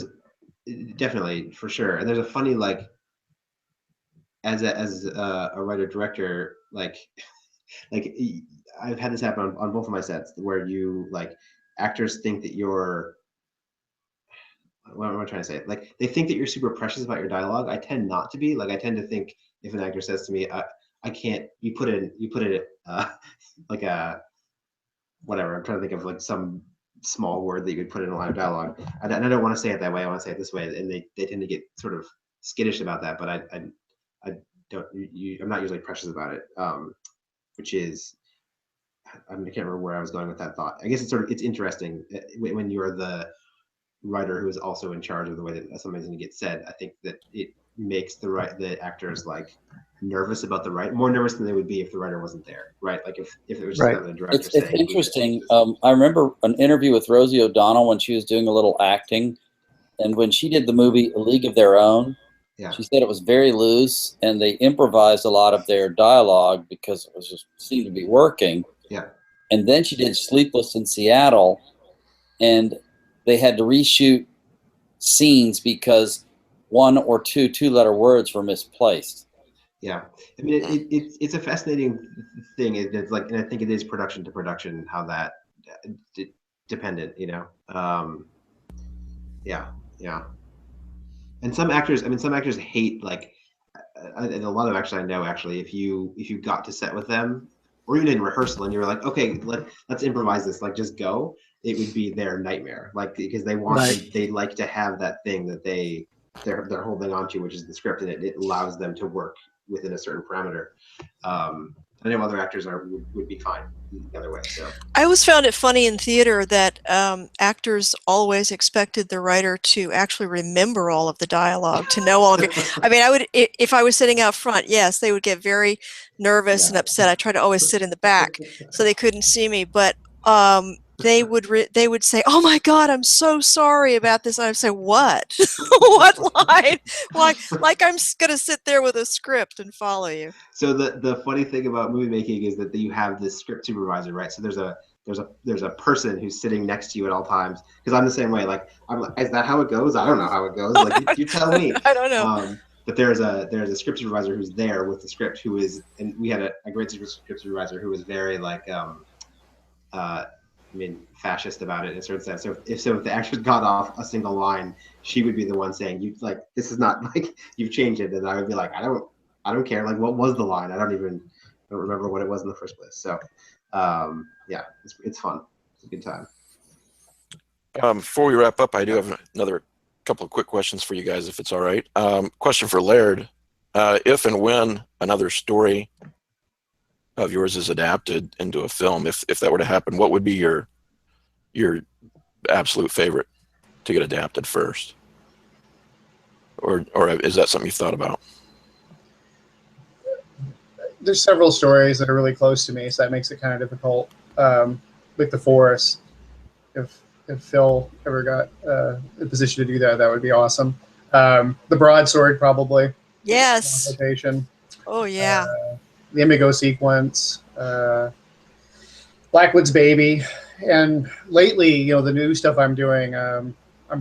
Definitely, for sure. And there's a funny, like, as a writer director, like I've had this happen on both of my sets where actors think that you're, what am I trying to say? Like they think that you're super precious about your dialogue. I tend not to be. Like I tend to think if an actor says to me, I can't, you put it like a, whatever, I'm trying to think of like some small word that you could put in a line of dialogue. And I don't want to say it that way. I want to say it this way. And they tend to get sort of skittish about that, but I don't, I'm not usually precious about it. Which is, I can't remember where I was going with that thought. I guess it's interesting when you're the writer who is also in charge of the way that something's going to get said. I think that it makes the actors like nervous about more nervous than they would be if the writer wasn't there, right? Like if it was just the director saying. It's interesting. I remember an interview with Rosie O'Donnell when she was doing a little acting, and when she did the movie A League of Their Own, she said it was very loose, and they improvised a lot of their dialogue because it was just seemed to be working. Yeah. And then she did Sleepless in Seattle, and they had to reshoot scenes because one or two-letter words were misplaced. Yeah, I mean it's a fascinating thing. It's like, and I think it is production to production how that dependent, you know. Yeah. And some actors hate, like, and a lot of actors I know actually, if you got to set with them, or even in rehearsal, and you were like, okay, let's improvise this, like just go, it would be their nightmare, like because they like to have that thing that they're holding on to, which is the script, and it allows them to work within a certain parameter. I know other actors would be fine the other way. So I always found it funny in theater that actors always expected the writer to actually remember all of the dialogue, to know all of it. I mean, I would, if I was sitting out front, yes, they would get very nervous and upset. I tried to always sit in the back so they couldn't see me, but they would say, "Oh my God, I'm so sorry about this." And I'd say, "What? What line? Like I'm gonna sit there with a script and follow you." So the funny thing about movie making is that you have this script supervisor, right? So there's there's a person who's sitting next to you at all times. Because I'm the same way. Like, I'm like, is that how it goes? I don't know how it goes. Like, you tell me. I don't know. But there's a script supervisor who's there with the script, who is, and we had a great script supervisor who was very like fascist about it in a certain sense. So if the actors got off a single line, she would be the one saying, "You like, this is not like, you've changed it," and I would be like, I don't care. Like, what was the line? I don't remember what it was in the first place. So yeah, it's fun. It's a good time. Before we wrap up, I do have another couple of quick questions for you guys, if it's all right. Question for Laird: if and when another story of yours is adapted into a film, if that were to happen, what would be your absolute favorite to get adapted first? Or is that something you've thought about? There's several stories that are really close to me, so that makes it kind of difficult. Like The Forest, if Phil ever got in a position to do that, that would be awesome. The Broadsword, probably. Yes. Adaptation. Oh yeah. The Indigo sequence, Blackwood's Baby, and lately, the new stuff I'm doing, I'm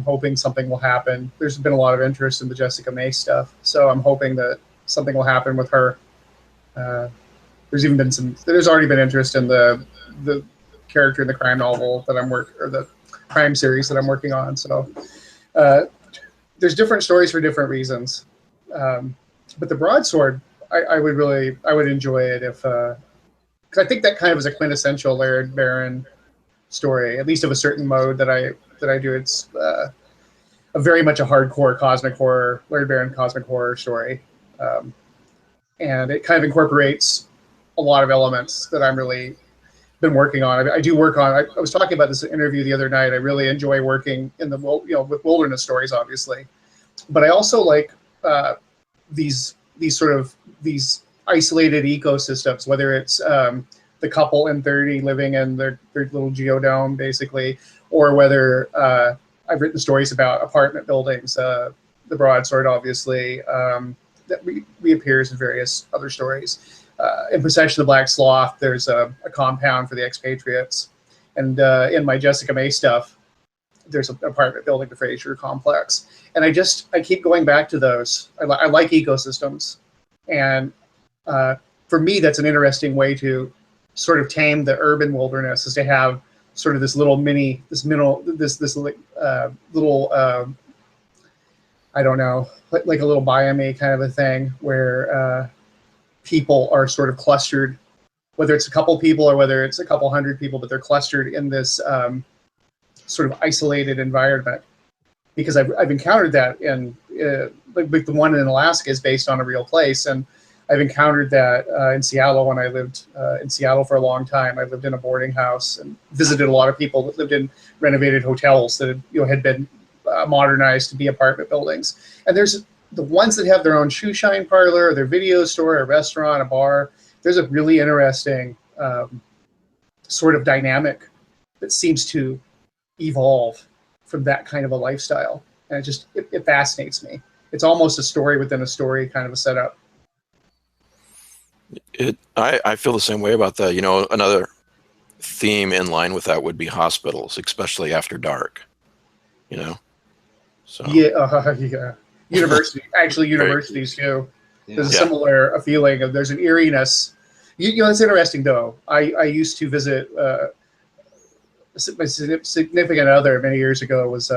hoping something will happen. There's been a lot of interest in the Jessica May stuff, so I'm hoping that something will happen with her. There's already been interest in the character in the crime novel that the crime series that I'm working on. So there's different stories for different reasons. But the Broadsword, I would enjoy it if, because I think that kind of is a quintessential Laird Barron story, at least of a certain mode that I do. It's a very much a hardcore cosmic horror, Laird Barron cosmic horror story, and it kind of incorporates a lot of elements that I'm really been working on. I do work on. I was talking about this interview the other night. I really enjoy working in the with wilderness stories, obviously, but I also like these isolated ecosystems, whether it's the couple in 30 living in their little geodome, basically, or whether I've written stories about apartment buildings. The Broadsword, obviously, that reappears in various other stories. In Procession of the Black Sloth, there's a compound for the expatriates. And in my Jessica May stuff, there's an apartment building, the Fraser complex. And I keep going back to those. I like ecosystems. And for me, that's an interesting way to sort of tame the urban wilderness, is to have sort of this little I don't know, like a little biome kind of a thing where people are sort of clustered, whether it's a couple people or whether it's a couple hundred people, but they're clustered in this sort of isolated environment. Because I've encountered that in like the one in Alaska is based on a real place, and I've encountered that in Seattle when I lived in Seattle for a long time. I lived in a boarding house and visited a lot of people that lived in renovated hotels that had been modernized to be apartment buildings. And there's the ones that have their own shoe shine parlor, their video store, a restaurant, a bar. There's a really interesting sort of dynamic that seems to evolve from that kind of a lifestyle. And it fascinates me. It's almost a story within a story kind of a setup. I feel the same way about that. Another theme in line with that would be hospitals, especially after dark. So yeah. Universities too. There's a similar feeling of, there's an eeriness. It's interesting though. I used to visit my significant other many years ago was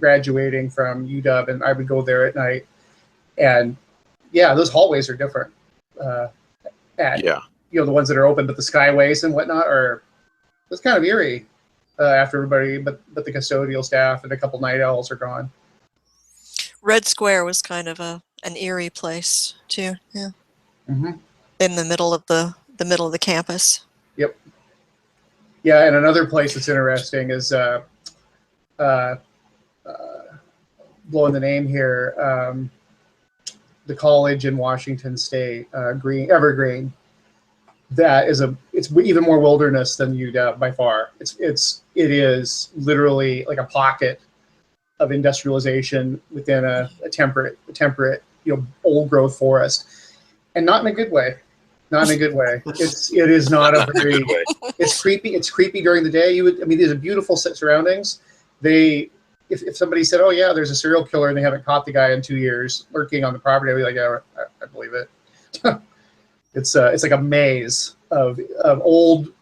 graduating from UW, and I would go there at night, and those hallways are different. The ones that are open, but the skyways and whatnot it's kind of eerie after everybody, but the custodial staff and a couple night owls are gone. Red Square was kind of an eerie place too. Yeah. Mm-hmm. In the middle of the campus. Yep. Yeah, and another place that's interesting is blowing the name here. The college in Washington State, Evergreen. It's even more wilderness than UW by far. It is literally like a pocket of industrialization within a temperate old growth forest, and not in a good way. Not in a good way. It is not a very. It's creepy. It's creepy during the day. These are beautiful surroundings. If somebody said, "Oh yeah, there's a serial killer," and they haven't caught the guy in 2 years lurking on the property, I'd be like, "Yeah, I believe it." It's like a maze of the old.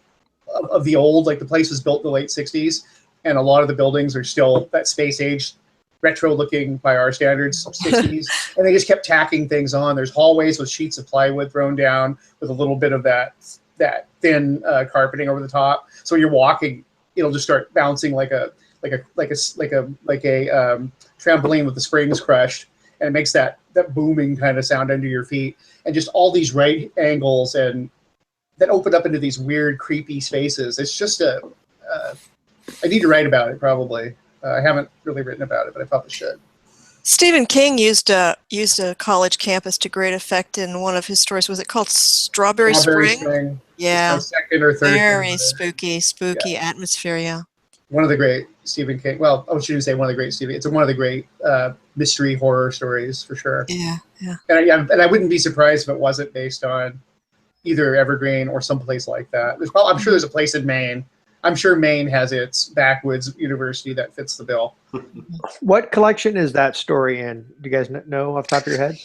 Like the place was built in the late '60s, and a lot of the buildings are still that space age, retro looking by our standards, '60s. And they just kept tacking things on. There's hallways with sheets of plywood thrown down with a little bit of that thin carpeting over the top. So you're walking, it'll just start bouncing like a trampoline with the springs crushed, and it makes that booming kind of sound under your feet, and just all these right angles and that open up into these weird, creepy spaces. It's just I need to write about it probably. I haven't really written about it, but I probably should. Stephen King used a college campus to great effect in one of his stories. Was it called Strawberry Spring? Yeah. It's my second or third. Very spooky atmosphere. Yeah. One of the great Stephen King. Well, I shouldn't say one of the great Stephen. It's one of the great mystery horror stories for sure. Yeah. And I wouldn't be surprised if it wasn't based on either Evergreen or someplace like that. I'm sure there's a place in Maine. I'm sure Maine has its backwoods university that fits the bill. What collection is that story in? Do you guys know off the top of your head?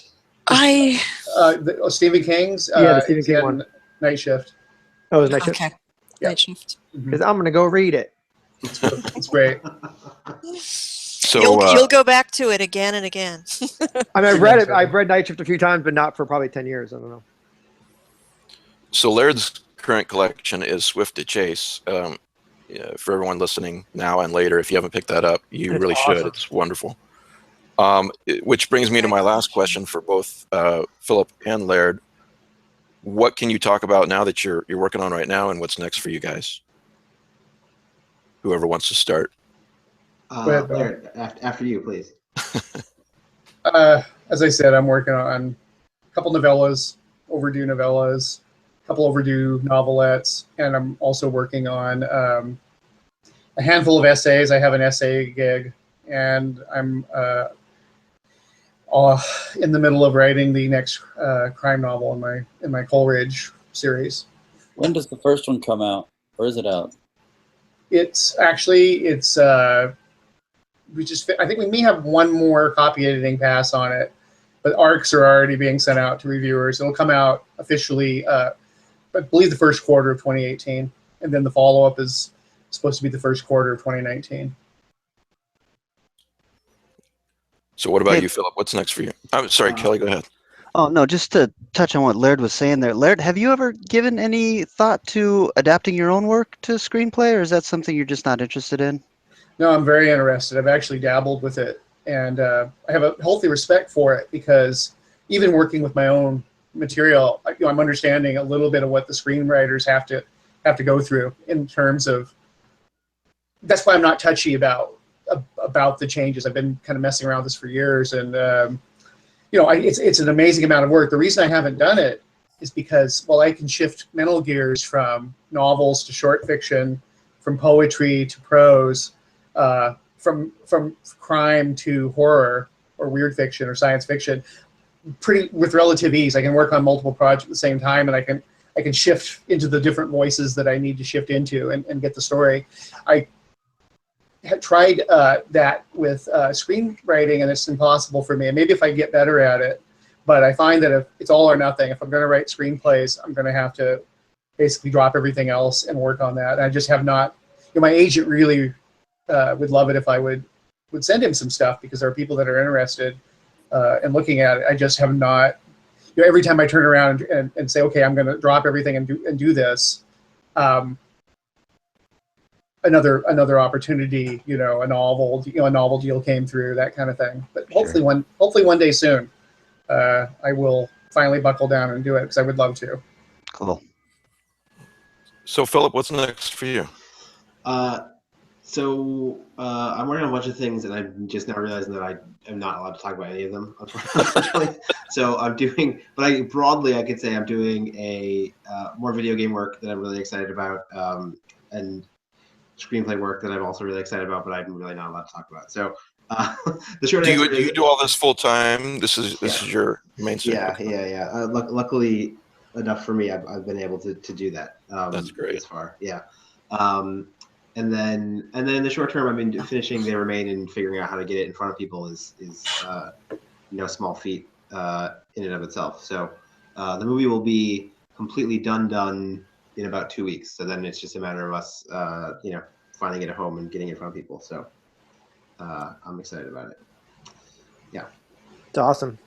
Stephen King's. The Stephen King one. Night Shift. Oh, it's Night Shift. Okay. Yeah. Night Shift. Because I'm gonna go read it. It's great. So you'll go back to it again and again. I mean, I've read it. I've read Night Shift a few times, but not for probably 10 years. I don't know. So Laird's current collection is Swift to Chase. For everyone listening now and later, if you haven't picked that up, you really should. It's wonderful. Which brings me to my last question for both Philip and Laird. What can you talk about now that you're working on right now, and what's next for you guys? Whoever wants to start. Laird, after you, please. As I said, I'm working on a couple novellas, overdue novellas, a couple overdue novelettes, and I'm also working on a handful of essays. I have an essay gig, and I'm in the middle of writing the next crime novel in my Coleridge series. When does the first one come out, or is it out? I think we may have one more copy editing pass on it, but ARCs are already being sent out to reviewers. It'll come out officially, I believe, the first quarter of 2018, and then the follow-up is supposed to be the first quarter of 2019. So what about you, Philip? What's next for you? I'm sorry, Kelly, go ahead. Oh, no, just to touch on what Laird was saying there. Laird, have you ever given any thought to adapting your own work to screenplay, or is that something you're just not interested in? No, I'm very interested. I've actually dabbled with it, and I have a healthy respect for it, because even working with my own material, I'm understanding a little bit of what the screenwriters have to go through in terms of. That's why I'm not touchy about the changes. I've been kind of messing around with this for years, and it's an amazing amount of work. The reason I haven't done it is because, well, I can shift mental gears from novels to short fiction, from poetry to prose, from crime to horror or weird fiction or science fiction, with relative ease. I can work on multiple projects at the same time, and I can shift into the different voices that I need to shift into and get the story. I had tried that with screenwriting, and it's impossible for me. And maybe if I get better at it, but I find that if it's all or nothing. If I'm going to write screenplays, I'm going to have to basically drop everything else and work on that. And I just have not. My agent really would love it if I would send him some stuff, because there are people that are interested in looking at it. I just have not. Every time I turn around and say, okay, I'm going to drop everything and do this. Another opportunity, a novel deal came through, that kind of thing. But hopefully one day soon, I will finally buckle down and do it, because I would love to. Cool. So Philip, what's next for you? So I'm working on a bunch of things, and I'm just now realizing that I am not allowed to talk about any of them, unfortunately. So I'm doing, but broadly I could say I'm doing a more video game work that I'm really excited about, and screenplay work that I'm also really excited about, but I'm really not allowed to talk about. So the short answer is, do you do all this full time? This is your main thing. Yeah. Luckily, enough for me. I've been able to do that. That's great. This far, yeah. And then in the short term, I mean, finishing They Remain and figuring out how to get it in front of people is no small feat in and of itself. So the movie will be completely done in about 2 weeks. So then it's just a matter of us, finding it at home and getting it in front of people. So I'm excited about it. Yeah. It's awesome.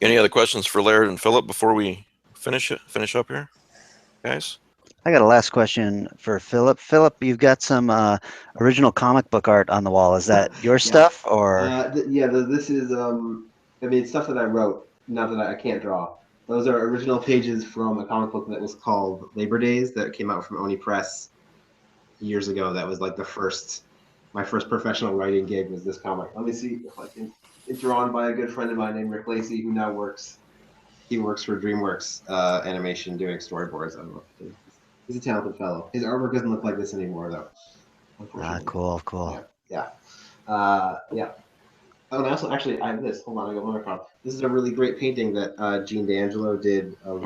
Any other questions for Laird and Philip before we finish up here, guys? I got a last question for Philip. Philip, you've got some original comic book art on the wall. Is that your stuff or? This is it's stuff that I wrote. Not that I can't draw. Those are original pages from a comic book that was called Labor Days that came out from Oni Press years ago. That was like my first professional writing gig was this comic. Let me see if I can. It's drawn by a good friend of mine named Rick Lacey, who now works for DreamWorks Animation doing storyboards. I don't know. He's a talented fellow. His artwork doesn't look like this anymore, though. Unfortunately. Cool. Yeah. Oh, and also, actually, I have this. Hold on, I got one more problem. This is a really great painting that Gene D'Angelo did of.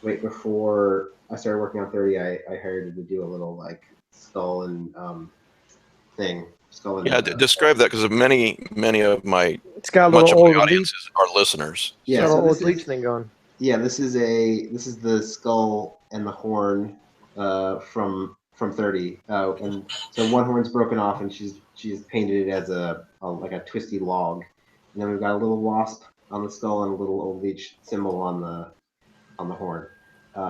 Right before I started working on 30, I hired him to do a little like skull and thing. Skull and, describe that because many of my it's got a much little of my old audiences are listeners. Yeah, so so old bleach thing going. Yeah, this is the skull and the horn from 30, and so one horn's broken off, and she's painted it as a twisty log, and then we've got a little wasp on the skull and a little old leech symbol on the horn.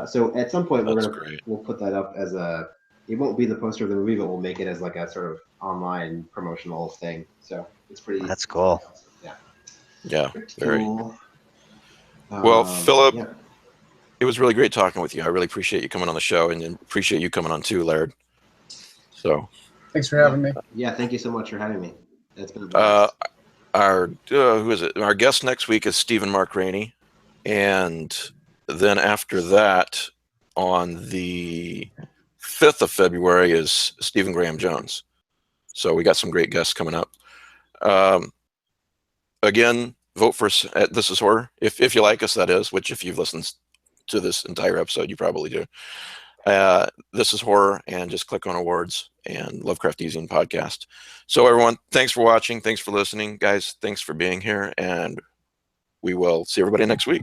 So at some point we'll put that up as it won't be the poster of the movie, but we'll make it as like a sort of online promotional thing. So it's pretty. That's cool. Yeah. Yeah. Very cool. Well, Philip, yeah. It was really great talking with you. I really appreciate you coming on the show, and appreciate you coming on too, Laird. So. Thanks for having me. Yeah, thank you so much for having me. It's been a blast. Who is it? Our guest next week is Stephen Mark Rainey, and then after that, on the 5th of February, is Stephen Graham Jones. So we got some great guests coming up. Again, vote for us at This Is Horror if you like us, that is. Which, if you've listened to this entire episode, you probably do. This Is Horror, and just click on awards and Lovecraftian podcast. So everyone, thanks for watching. Thanks for listening. Guys, thanks for being here. And we will see everybody next week.